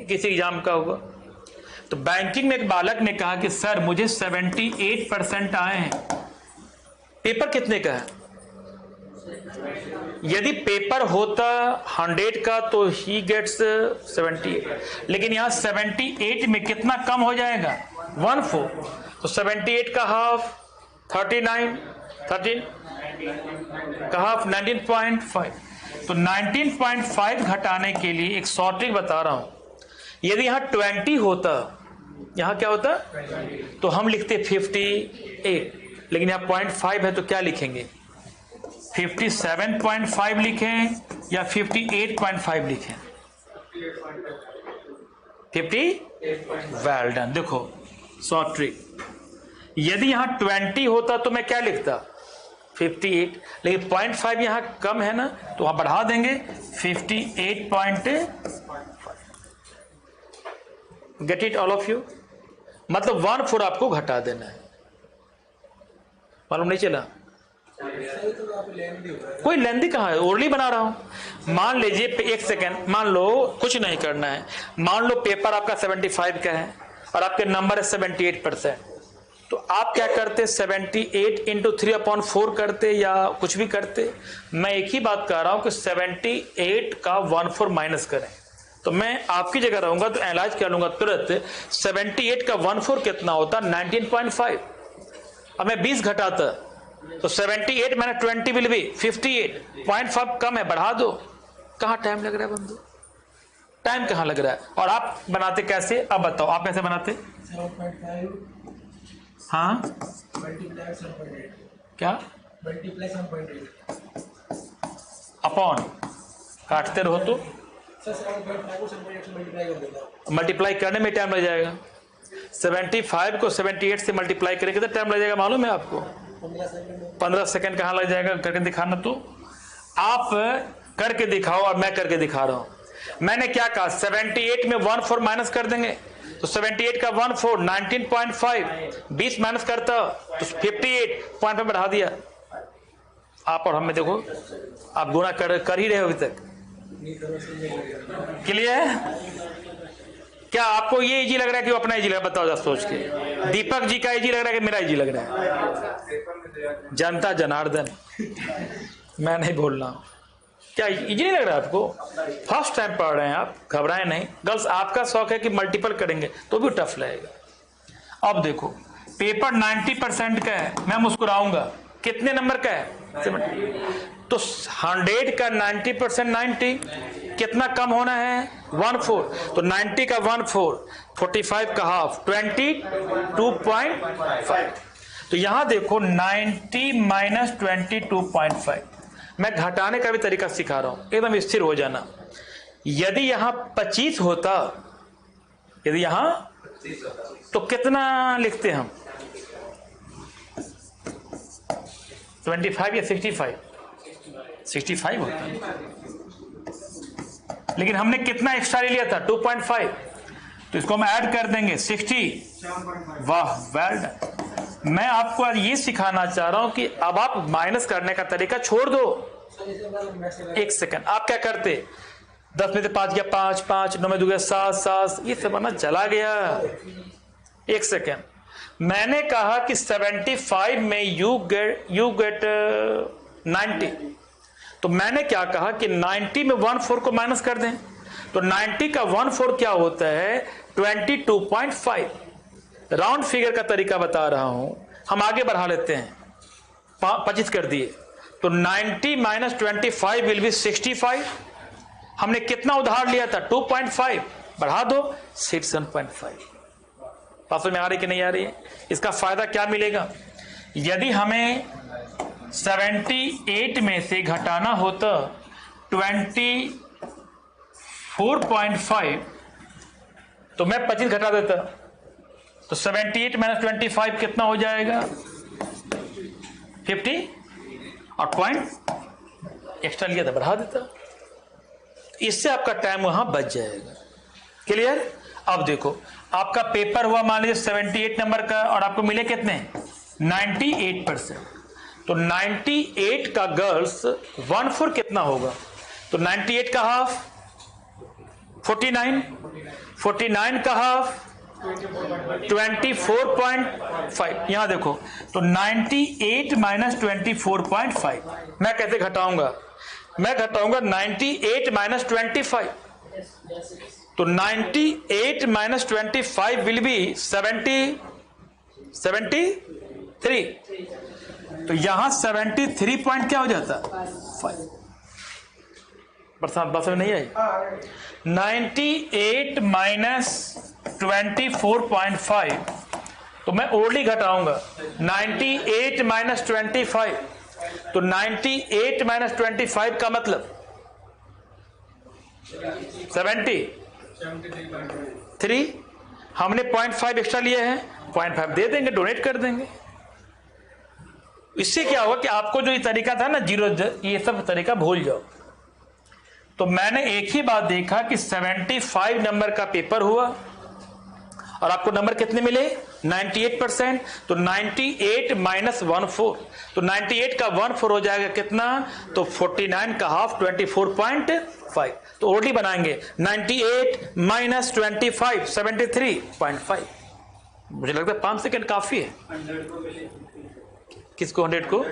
किसी एग्जाम का हुआ, तो बैंकिंग में एक बालक ने कहा कि सर मुझे 78% आए हैं। पेपर कितने का है? यदि पेपर होता 100 का तो ही गेट्स 78, लेकिन यहाँ 78 में कितना कम हो जाएगा 1/4, तो 78 का हाफ 39, 13 का हाफ 19.5, तो 19.5 घटाने के लिए एक शॉर्ट ट्रिक बता रहा हूं। यदि यहाँ 20 होता, यहाँ क्या होता, तो हम लिखते 58, लेकिन यहाँ 0.5 है तो क्या लिखेंगे, 57.5 लिखें या 58.5 लिखें, 50, वेल डन। देखो शॉर्ट ट्रिक, यदि यहां 20 होता तो मैं क्या लिखता 58, लेकिन 0.5 यहां कम है ना, तो वहां बढ़ा देंगे 58.5। Get it all of you, मतलब 1/4 आपको घटा देना है, मालूम नहीं चला? कोई लेंदी कहाँ है, ओरली बना रहा हूं। मान लीजिए एक सेकेंड, मान लो कुछ नहीं करना है, मान लो पेपर आपका 75 का है और आपके नंबर है 78%, तो आप क्या करते 78 इंटू 3/4 करते या कुछ भी करते। मैं एक ही बात कह रहा हूं कि 78 का 1/4 माइनस करें, तो मैं आपकी जगह रहूंगा तो एनालाइज कर लूंगा तुरंत 78 का 1/4 कितना होता 19.5। अब मैं 20 घटाता तो 78 मैंने 20 विल बी 58.5, कम है बढ़ा दो। कहां टाइम लग रहा है बंधु, टाइम कहां लग रहा है। और आप बनाते कैसे, अब बताओ आप कैसे बनाते। 7.5 हाँ क्या मल्टीप्लाई 7.8 अपॉन काटते रहो तो सर 7.5 को 7.8 से मल्टीप्लाई कर देता, मल्टीप्लाई करने में टाइम लग जाएगा। 75 को 78 से मल्टीप्लाई करेंगे तो टाइम लग जाएगा, मालूम है आपको 15 सेकंड कहाँ लग जाएगा। करके दिखाना, तो आप करके दिखाओ और मैं करके दिखा रहा हूं। मैंने क्या कहा 78 में 1/4 माइनस कर देंगे, तो 78 का 1/4 19.5, 20 माइनस करता तो 58.5 बढ़ा दिया। आप और हमें देखो, आप गुना कर ही रहे हो अभी तक। क्लियर है? क्या आपको ये इजी लग रहा है कि अपना इजी लग रहा है, बताओ जरा सोच के। दीपक जी का इजी लग रहा है कि मेरा इजी लग रहा है? जनता जनार्दन, मैं नहीं बोल रहा हूं। क्या इजी नहीं लग रहा है आपको? फर्स्ट टाइम पढ़ रहे हैं आप, घबराएं नहीं। गर्ल्स आपका शौक है कि मल्टीपल करेंगे तो भी टफ लगेगा। अब देखो पेपर 90% का है, मैं मुस्कुराऊंगा। कितने नंबर का है? 70। तो 100 का 90% 90, कितना कम होना है 1/4, तो 90 का 1/4 45 का हाफ 22.5। तो यहां देखो 90 माइनस 22.5। मैं घटाने का भी तरीका सिखा रहा हूं, एकदम स्थिर हो जाना। यदि यहां 25 होता, यदि यहां तो कितना लिखते हम 25 या 65 होता, लेकिन हमने कितना एक्स्ट्रा ले लिया था 2.5, तो इसको हम ऐड कर देंगे 60। वाह वेल डन। मैं आपको आज ये सिखाना चाह रहा हूं कि अब आप माइनस करने का तरीका छोड़ दो। एक सेकंड, आप क्या करते 10 में से 5 गया 5 5, 9 में 2 गया 7 7, ये सब ना चला गया। एक सेकंड, मैंने कहा कि 75 में यू गेट 90, तो मैंने क्या कहा कि 90 में 1/4 को माइनस कर दें, तो 90 का 1/4 क्या होता है 22.5। राउंड फिगर का तरीका बता रहा हूं, हम आगे बढ़ा लेते हैं। 25 कर दिए, तो 90 माइनस 25 विल बी 65। हमने कितना उधार लिया था 2.5, बढ़ा दो 67.5। बात में आ रही कि नहीं आ रही है? इसका फायदा क्या मिलेगा, यदि हमें 78 में से घटाना होता 24.5, तो मैं 25 घटा देता, तो 78 माइनस 25 कितना हो जाएगा 50, और पॉइंट एक्स्ट्रा लिया था बढ़ा देता। इससे आपका टाइम वहां बच जाएगा। क्लियर? अब देखो आपका पेपर हुआ मान लीजिए 78 नंबर का, और आपको मिले कितने 98%, तो 98 का गर्ल्स 1/4 कितना होगा, तो 98 का हाफ 49, 49 का हाफ 24.5। यहां देखो तो 98 माइनस 24.5 मैं कैसे घटाऊंगा? मैं घटाऊंगा 98 माइनस 25। तो 98 माइनस 25 विल बी 73। तो यहां 73 पॉइंट क्या हो जाता? 5। बरसात बस में नहीं आई। 98 माइनस 24.5 तो मैं ओनली घटाऊंगा 98 माइनस 25। तो 98 माइनस 25 का मतलब 73। हमने 0.5 एक्स्ट्रा लिए हैं, 0.5 दे देंगे, डोनेट कर देंगे। इससे क्या होगा कि आपको जो ये तरीका था ना जीरो, ये सब तरीका भूल जाओ। तो मैंने एक ही बात देखा कि 75 नंबर का पेपर हुआ और आपको नंबर कितने मिले? 98%। तो 98 माइनस 14, तो 98 का 14 हो जाएगा कितना? तो 49 का हाफ 24.5। तो ओरली बनाएंगे 98 माइनस 25 73.5। मुझे लगता है 5 सेकंड काफी है। किसको 100 को?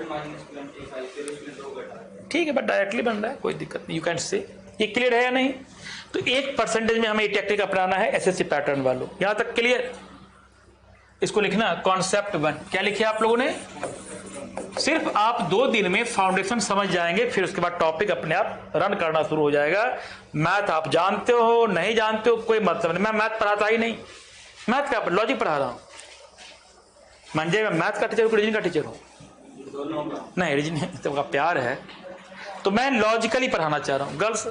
ठीक है, बट डायरेक्टली बन रहा है, कोई दिक्कत नहीं। यू कैन से ये क्लियर है या नहीं? तो 1% में हमें ये टेक्निक अपनाना है एसएससी पैटर्न वालों। यहां तक क्लियर? इसको लिखना कॉन्सेप्ट 1। क्या लिखे आप लोगों ने? सिर्फ आप 2 दिन में फाउंडेशन समझ जाएंगे, फिर उसके बाद टॉपिक अपने आप रन करना शुरू हो जाएगा। मैथ आप जानते हो नहीं जानते हो कोई मतलब नहीं, मैं मैथ पढ़ाता ही नहीं। मैथ का लॉजिक पढ़ा रहा हूं। मंजे मैं मैथ का टीचर हूं, रीजनिंग का टीचर हूं? नहीं, रीजनिंग तो का प्यार है, तो मैं लॉजिकली पढ़ाना चाह रहा हूं। गर्ल्स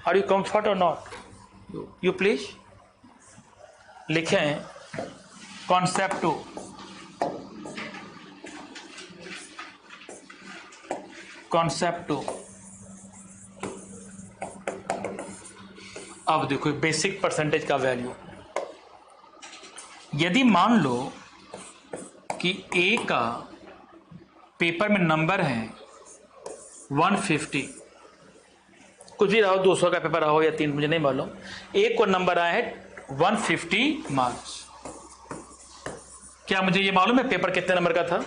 आर यू कंफर्ट और नॉट? यू प्लीज लिखें कॉन्सेप्ट 2। कॉन्सेप्ट 2। अब देखो बेसिक परसेंटेज का वैल्यू। यदि मान लो कि ए का पेपर में नंबर है 150, कुछ भी रहो, 200 का पेपर रहो या 3, मुझे नहीं मालूम। ए को नंबर आया है 150 मार्क्स। क्या मुझे ये मालूम है पेपर कितने नंबर का था?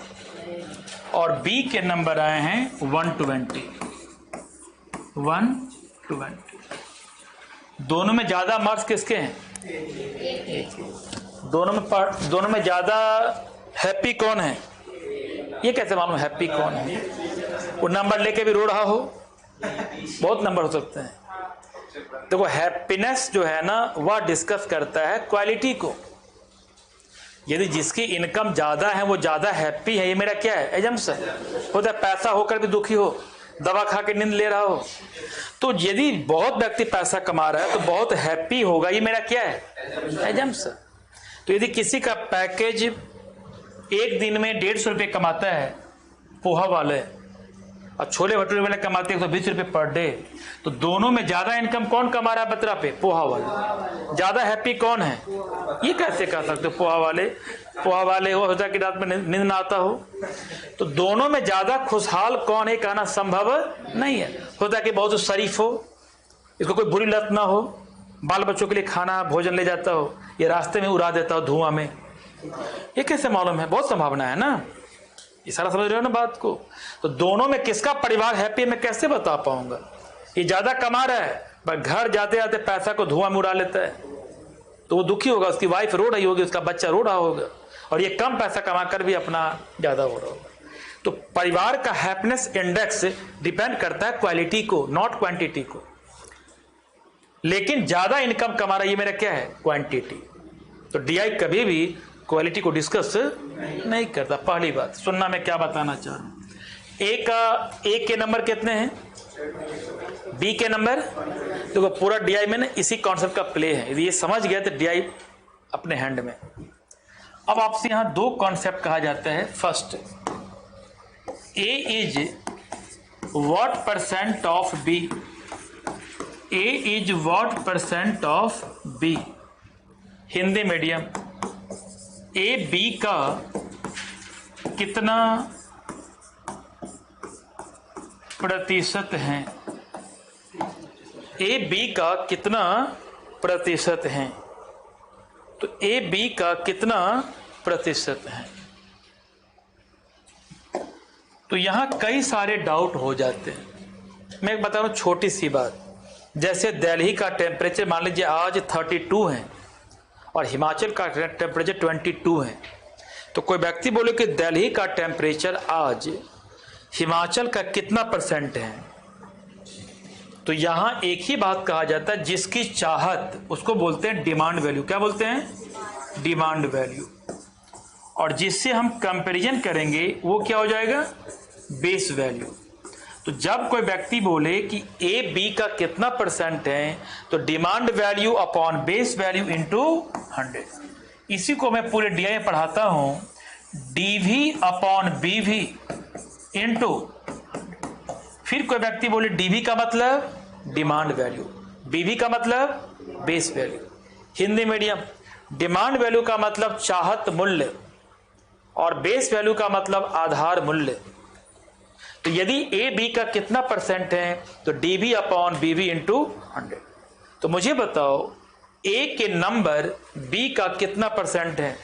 और बी के नंबर आए हैं 120। दोनों में ज्यादा मार्क्स किसके हैं? दोनों में ज्यादा हैप्पी कौन है? ये कैसे मालूम हैप्पी कौन है? वो नंबर लेके भी रो रहा हो, बहुत नंबर हो सकते हैं। देखो हैप्पीनेस जो है ना वह डिस्कस करता है क्वालिटी को। यदि जिसकी इनकम ज्यादा है वो ज्यादा हैप्पी है, ये मेरा क्या है? एजम्पशन होता है। पैसा होकर भी दुखी हो, दवा खा के नींद ले रहा हो, तो यदि बहुत व्यक्ति पैसा कमा रहा है तो बहुत हैप्पी होगा, ये मेरा क्या है? एजम्पशन। तो यदि किसी का पैकेज एक दिन में 150 रुपये कमाता है पोहा वाले, और छोले भटूरे वाले कमाते हैं 120 रुपये पर डे, तो दोनों में ज्यादा इनकम कौन कमा रहा है बतरा पे? पोहा वाला। ज्यादा हैप्पी कौन है? ये कैसे कह सकते हो? पोहा वाले हो सकता है कि रात में नींद ना आता हो। तो दोनों में ज्यादा खुशहाल कौन है कहना संभव नहीं है। होता है कि बहुत शरीफ हो, इसको कोई बुरी लत ना हो, बाल बच्चों के लिए खाना भोजन ले जाता हो, ये रास्ते में उड़ा देता हो धुआं में, ये कैसे मालूम है? बहुत संभावना है ना। ये सारा समझ रहे हो ना बात को? तो दोनों में किसका परिवार हैप्पी है मैं कैसे बता पाऊंगा? ये ज्यादा कमा रहा है पर घर जाते जाते पैसा को धुआं में उड़ा लेता है, तो वो दुखी होगा, उसकी वाइफ रो रही होगी, उसका बच्चा रो रहा होगा, और ये कम पैसा कमा कर भी अपना ज्यादा हो रहा होगा। तो परिवार का हैप्पीनेस इंडेक्स डिपेंड करता है क्वालिटी को, नॉट क्वांटिटी को। लेकिन ज्यादा इनकम कमा रहा है, ये मेरा क्या है? क्वांटिटी। तो डीआई कभी भी क्वालिटी को डिस्कस नहीं करता। पहली बात सुनना, मैं क्या बताना चाह रहा हूं। ए के नंबर कितने हैं? बी के नंबर। देखो पूरा डीआई में ना इसी कॉन्सेप्ट का प्ले है। यदि ये समझ गया तो डीआई अपने हैंड में। अब आपसे यहां 2 कॉन्सेप्ट कहा जाता है। First, A is what percent of B? A is what percent of B? Hindi medium. A B का कितना प्रतिशत है? ए बी का कितना प्रतिशत है? तो तो ए बी का कितना प्रतिशत है। तो यहां कई सारे डाउट हो जाते हैं। मैं बता रहा हूं छोटी सी बात, जैसे दिल्ली का टेम्परेचर मान लीजिए आज 32 है और हिमाचल का टेम्परेचर 22 है। तो कोई व्यक्ति बोले कि दिल्ली का टेम्परेचर आज हिमाचल का कितना परसेंट है, तो यहां एक ही बात कहा जाता है, जिसकी चाहत उसको बोलते हैं डिमांड वैल्यू। क्या बोलते हैं? Demand value. और जिससे हम कंपैरिजन करेंगे वो क्या हो जाएगा? Base value. तो जब कोई व्यक्ति बोले कि ए बी का कितना परसेंट है, तो demand value upon base value into 100। इसी को मैं पूरे डीआई में पढ़ाता हूं, डीवी अपॉन बीवी इंटू। फिर कोई व्यक्ति बोले डीवी का मतलब डिमांड वैल्यू, बीवी का मतलब base value. Hindi medium, demand value का मतलब चाहत मूल्य और बेस वैल्यू का मतलब आधार मूल्य। तो यदि ए बी का कितना परसेंट है, तो डीवी अपॉन बीवी इंटू 100। तो मुझे बताओ ए के नंबर बी का कितना परसेंट है।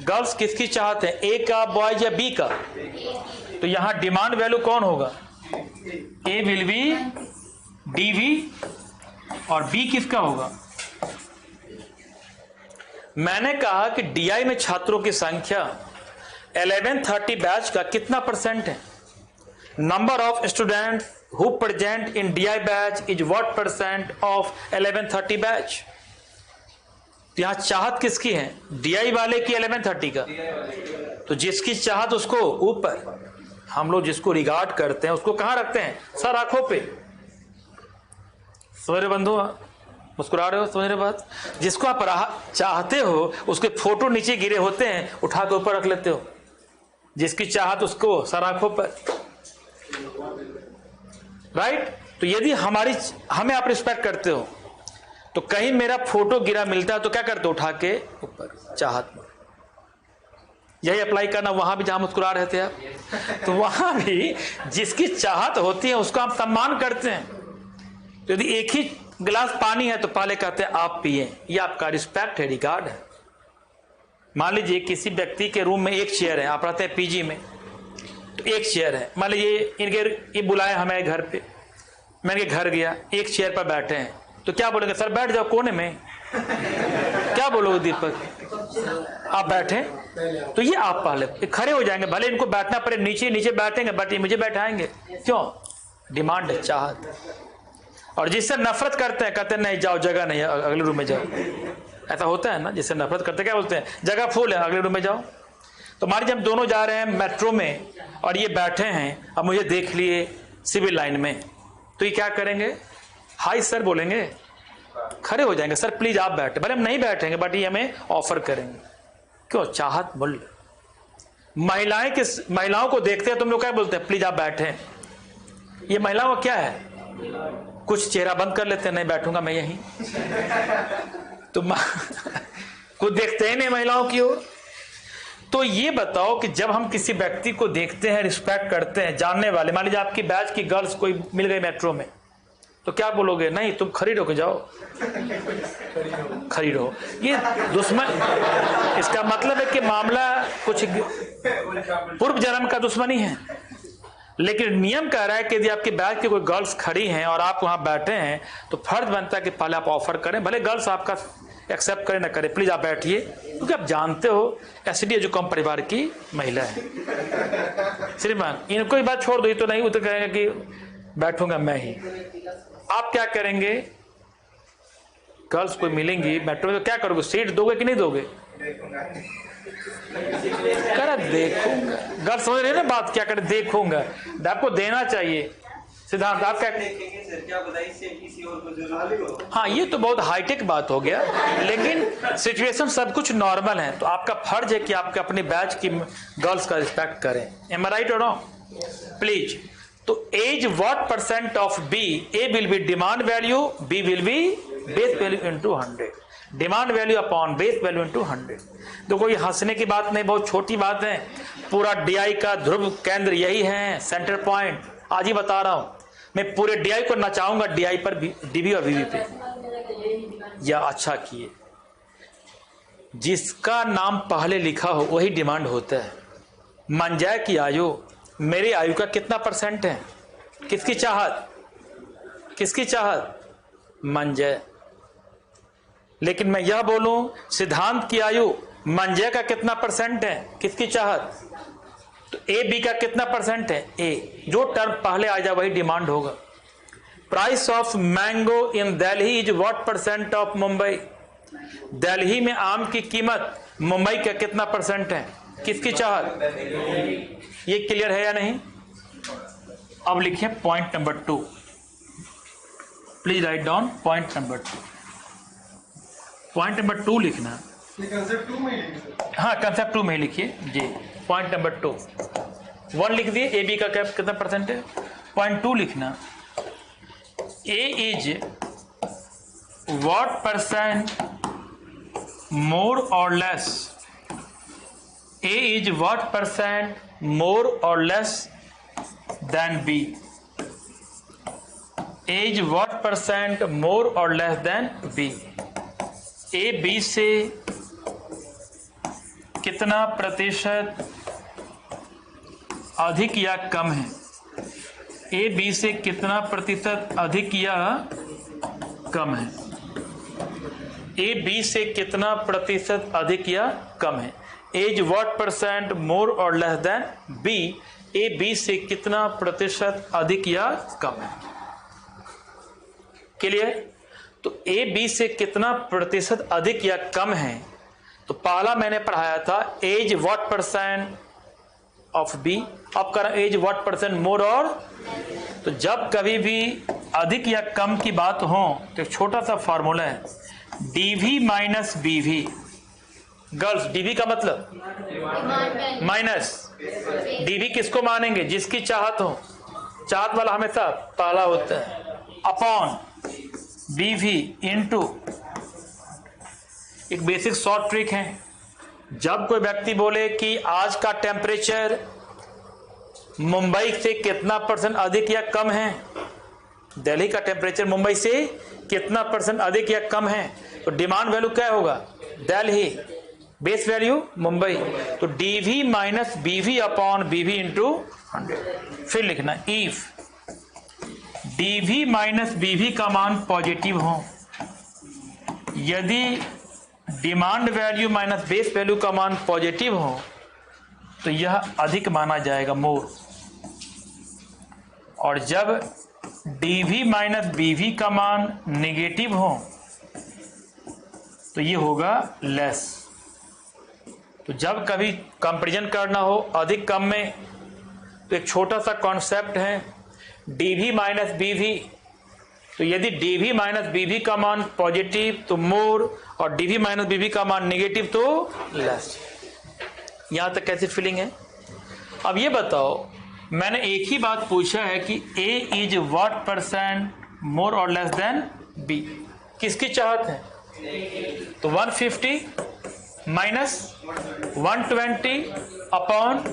गर्ल्स किसकी चाहत है, ए का, बॉयज या बी का? तो यहां डिमांड वैल्यू कौन होगा? ए विल बी डीवी और बी किसका होगा? मैंने कहा कि डीआई में छात्रों की संख्या 1130 बैच का कितना परसेंट है। Number of student who present in DI batch is what percent of 1130 batch. यहां चाहत किसकी है? डीआई वाले की 1130 का। तो जिसकी चाहत उसको ऊपर, हम लोग जिसको रिगार्ड करते हैं उसको कहां रखते हैं? सर आंखों पे। समझ रहे बंधु? मुस्कुरा रहे हो? समझ रहे बात? जिसको आप चाहते हो उसके फोटो नीचे गिरे होते हैं, उठा के ऊपर रख लेते हो। जिसकी चाहत उसको सर आंखों पर, राइट? तो यदि हमें आप रिस्पेक्ट करते हो, तो कहीं मेरा फोटो गिरा मिलता है तो क्या करते हो? उठा के ऊपर, चाहत में। यही अप्लाई करना वहां भी जहां मुस्कुरा रहे थे आप। तो वहां भी जिसकी चाहत होती है उसका हम सम्मान करते हैं। तो यदि एक ही गिलास पानी है तो पहले कहते हैं आप पिए, ये आपका रिस्पेक्ट है, रिगार्ड है। मान लीजिए किसी व्यक्ति के रूम में एक चेयर है, आप रहते हैं पीजी में, तो एक चेयर है। मान लीजिए ये बुलाए हमें घर पे, मैं इनके घर गया, एक चेयर पर बैठे हैं, तो क्या बोलेंगे? सर बैठ जाओ कोने में। क्या बोलोगे दीपक? आप बैठे, तो ये आप पहले खड़े हो जाएंगे, भले इनको बैठना पड़े, नीचे नीचे बैठेंगे, बट ये मुझे बैठाएंगे। क्यों? डिमांड है, चाहत। और जिससे नफरत करते हैं कहते हैं नहीं जाओ, जगह नहीं है, अगले रूम में जाओ। ऐसा होता है ना, जिससे नफरत करते क्या बोलते हैं? जगह फुल है, अगले रूम में जाओ। तो मान लीजिए हम दोनों जा रहे हैं मेट्रो में और ये बैठे हैं, अब मुझे देख लिए सिविल लाइन में, तो ये क्या करेंगे? हाय सर बोलेंगे, खड़े हो जाएंगे, सर प्लीज आप बैठे। भले हम नहीं बैठेंगे बट ये हमें ऑफर करेंगे। क्यों? चाहत मूल्य। महिलाओं को देखते हैं तुम लोग क्या बोलते हैं? प्लीज आप बैठे। ये महिलाओं का क्या है? कुछ चेहरा बंद कर लेते हैं, नहीं बैठूंगा मैं यहीं। तो कुछ देखते हैं नहीं महिलाओं की ओर। तो ये बताओ कि जब हम किसी व्यक्ति को देखते हैं, रिस्पेक्ट करते हैं, जानने वाले, मान लीजिए आपकी बैच की गर्ल्स कोई मिल गई मेट्रो में, तो क्या बोलोगे? नहीं तुम खड़ी रहो के जाओ, खड़ी रहो। ये दुश्मन, इसका मतलब है कि मामला कुछ पूर्व जन्म का दुश्मनी है। लेकिन नियम कह रहा है कि यदि आपकी बैच की कोई गर्ल्स खड़ी हैं और आप वहां बैठे हैं, तो फर्ज बनता है कि पहले आप ऑफर करें, भले गर्ल्स आपका एक्सेप्ट करे ना करे, प्लीज आप बैठिए, क्योंकि आप जानते हो एसडी जो कम परिवार की महिला है। श्रीमान इनको ही बात छोड़ दो, तो नहीं उतर कहेंगे कि बैठूंगा मैं ही। आप क्या करेंगे? गर्ल्स कोई मिलेंगी मेट्रो में तो क्या करोगे? सीट दोगे कि नहीं दोगे? कर देखूंगा। गर्ल्स समझ रहे ना बात? क्या करे? देखूंगा। आपको देना चाहिए। सिद्धांत आप क्या? हाँ ये तो बहुत हाईटेक बात हो गया, लेकिन सिचुएशन सब कुछ नॉर्मल है, तो आपका फर्ज है कि आपके अपने बैच की गर्ल्स का रिस्पेक्ट करें। एम आई राइट और रॉन्ग? प्लीज। तो as what percent of B? A will be demand value, B will be base value into 100। Demand value upon base value into 100। तो कोई हंसने की बात नहीं, बहुत छोटी बात है। पूरा डीआई का ध्रुव केंद्र यही है, सेंटर पॉइंट। आज ही बता रहा हूं, मैं पूरे डीआई को नचाऊंगा डीआई पर, डीबी और वीवी पे। या अच्छा किए। जिसका नाम पहले लिखा हो वही डिमांड होता है। मंजय की आयु मेरी आयु का कितना % है? किसकी चाहत? किसकी चाहत? मंजय। लेकिन मैं यह बोलूं सिद्धांत की आयु मंजय का कितना % है? किसकी चाहत? तो ए बी का कितना % है? ए। जो टर्म पहले आ जाए वही डिमांड होगा। Price of mango in Delhi is what % of Mumbai? Delhi में आम की कीमत मुंबई का कितना % है? किसकी चाहत? ये क्लियर है या नहीं? अब लिखिए point number 2। Please write down point number 2। Point number 2 लिखना। कंसेप्ट 2 में लिखिए। हाँ, कंसेप्ट 2 में लिखिए जी। पॉइंट नंबर 2 1 लिख दिए। ए बी का कितना % है? पॉइंट 2 लिखना। ए इज व्हाट % मोर और less? A is what % more और less than B? A is what % more और less than B? A B से कितना प्रतिशत अधिक या कम है? ए बी से कितना प्रतिशत अधिक या कम है? ए बी से कितना प्रतिशत अधिक या कम है? एज व्हाट % मोर और less than B? A B से कितना प्रतिशत अधिक या कम है? क्लियर? तो ए बी से कितना प्रतिशत अधिक या कम है, तो पहला मैंने पढ़ाया था एज व्हाट % ऑफ बी। अब कर एज व्हाट % मोर और। तो जब कभी भी अधिक या कम की बात हो तो एक छोटा सा फॉर्मूला है डीवी माइनस बीवी। गर्ल्स, डीवी का मतलब माइनस डीवी किसको मानेंगे? जिसकी चाहत हो। चाहत वाला हमेशा पहला होता है। अपॉन बीवी इंटू एक बेसिक शॉर्ट ट्रिक है। जब कोई व्यक्ति बोले कि आज का टेम्परेचर मुंबई से कितना % अधिक या कम है, दिल्ली का टेम्परेचर मुंबई से कितना % अधिक या कम है, तो डिमांड वैल्यू क्या होगा? Delhi, base value Mumbai. तो डीवी माइनस बीवी अपॉन बीवी इंटू 100। फिर लिखना इफ डीवी माइनस बीवी का मान पॉजिटिव हो, यदि demand value minus base value का मान पॉजिटिव हो तो यह अधिक माना जाएगा, मोर। और जब डीवी माइनस बीवी का मान नेगेटिव हो तो ये होगा लेस। तो जब कभी कंपैरिजन करना हो अधिक कम में तो एक छोटा सा कॉन्सेप्ट है डीवी माइनस बीवी। तो यदि डीवी माइनस बीवी का मान पॉजिटिव तो मोर, और डीवी माइनस बीवी का मान नेगेटिव तो लेस। यहां तक कैसी फीलिंग है? अब ये बताओ, मैंने एक ही बात पूछा है कि ए इज व्हाट % मोर और लेस देन बी? किसकी चाहत है? तो 150 माइनस 120 अपॉन,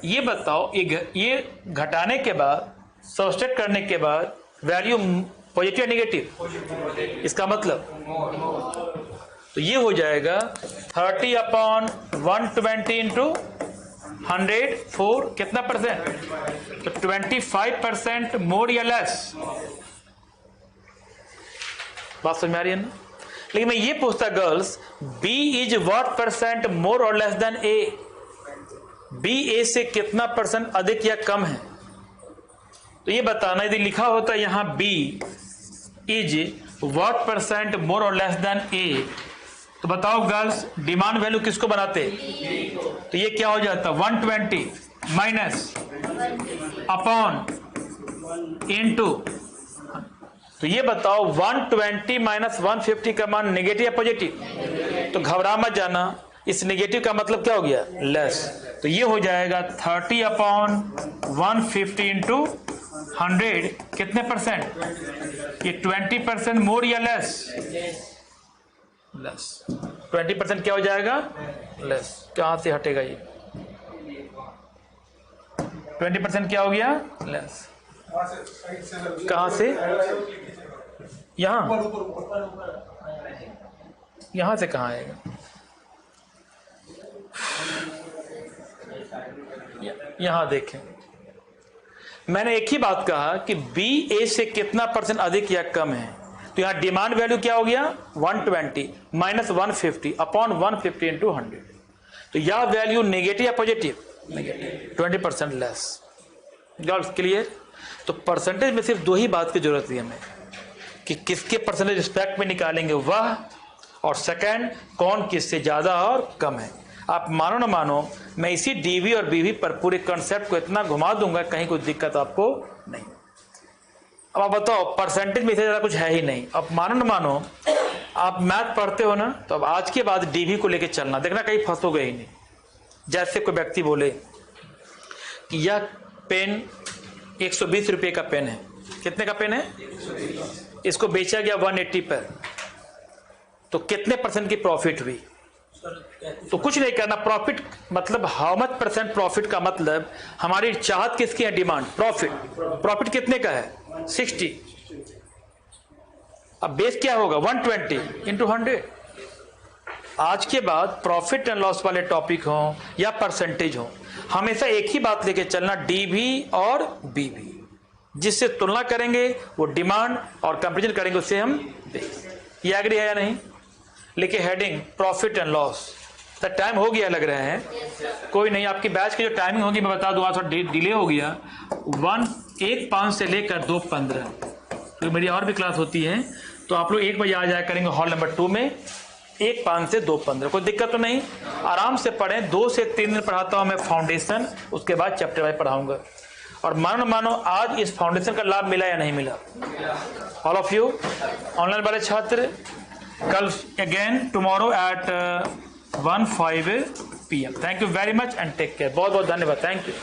ये बताओ ये घटाने के बाद, सब्सट्रैक्ट करने के बाद वैल्यू पॉजिटिव या नेगेटिव? इसका मतलब तो ये हो जाएगा 30 अपॉन 120 इंटू 100 4 कितना %? तो 25% मोर या लेस। बात समझ में आ रही है ना? लेकिन मैं ये पूछता girls, B is what % more और लेस देन ए? बी ए से कितना % अधिक या कम है? तो ये बताना। यदि लिखा होता यहां बी इज व्हाट % मोर और लेस देन ए, तो बताओ गर्ल्स डिमांड वैल्यू किसको बनाते? तो ये क्या हो जाता? 120 माइनस अपॉन इनटू। तो ये बताओ 120 माइनस 150 का मान नेगेटिव या पॉजिटिव? तो घबरा मत जाना, इस नेगेटिव का मतलब क्या हो गया? लेस। तो ये हो जाएगा 30 अपॉन 150 इंटू 100 कितने %? ये 20% मोर या लेस? लेस। 20% क्या हो जाएगा? लेस। कहां से हटेगा ये? 20% क्या हो गया? लेस। कहां से? यहां यहां से कहां आएगा? यहां देखें, मैंने एक ही बात कहा कि बी ए से कितना परसेंट अधिक या कम है, तो यहां डिमांड वैल्यू क्या हो गया 120 माइनस 150 अपॉन 150 इंटू 100, तो यह वैल्यू नेगेटिव या positive? Negative, 20% less. Girls clear? तो परसेंटेज में सिर्फ दो ही बात की जरूरत है हमें कि किसके परसेंटेज रिस्पेक्ट में निकालेंगे वह, और सेकंड कौन किससे ज्यादा और कम है। आप मानो ना मानो, मैं इसी डीवी और बीवी पर पूरे कॉन्सेप्ट को इतना घुमा दूंगा कहीं कोई दिक्कत आपको नहीं। अब आप बताओ, परसेंटेज में इसे ज्यादा कुछ है ही नहीं। अब मानो ना मानो, आप मैथ पढ़ते हो ना, तो अब आज के बाद डीवी को लेके चलना, देखना कहीं फंसोगे ही नहीं। जैसे कोई व्यक्ति बोले कि यह पेन 120 रुपये का पेन है, कितने का पेन है? इसको बेचा गया 180 पर, तो कितने परसेंट की प्रॉफिट हुई? तो कुछ नहीं करना, प्रॉफिट मतलब हाउ मच परसेंट प्रॉफिट का मतलब हमारी चाहत किसकी है? Demand, profit. प्रॉफिट कितने का है? 60। अब बेस क्या होगा? 120 इंटू 100। आज के बाद प्रॉफिट एंड लॉस वाले टॉपिक हो या परसेंटेज हो, हमेशा एक ही बात लेके चलना, डीवी और बीवी। जिससे तुलना करेंगे वो डिमांड, और कंपैरिजन करेंगे उससे हम बेस। ये एग्री है या नहीं? लिखे हेडिंग प्रॉफिट एंड लॉस। तो टाइम हो गया लग रहा है, कोई नहीं, आपकी बैच की जो टाइमिंग होगी मैं बता दूं, आज थोड़ा डिले हो गया। 1:05 से लेकर 2:15, तो मेरी और भी क्लास होती है, तो आप लोग 1 बजे आ जाया करेंगे हॉल नंबर 2 में, 1:05 से 2:15। कोई दिक्कत तो नहीं, आराम से पढ़ें। 2 से 3 दिन पढ़ाता हूं मैं फाउंडेशन, उसके बाद चैप्टर वाइज पढ़ाऊंगा। और मानो आज इस फाउंडेशन का लाभ मिला या नहीं मिला? ऑल ऑफ यू ऑनलाइन वाले छात्र, कल again tomorrow at 1:05 PM। Thank you very much and take care. बहुत बहुत धन्यवाद, थैंक यू।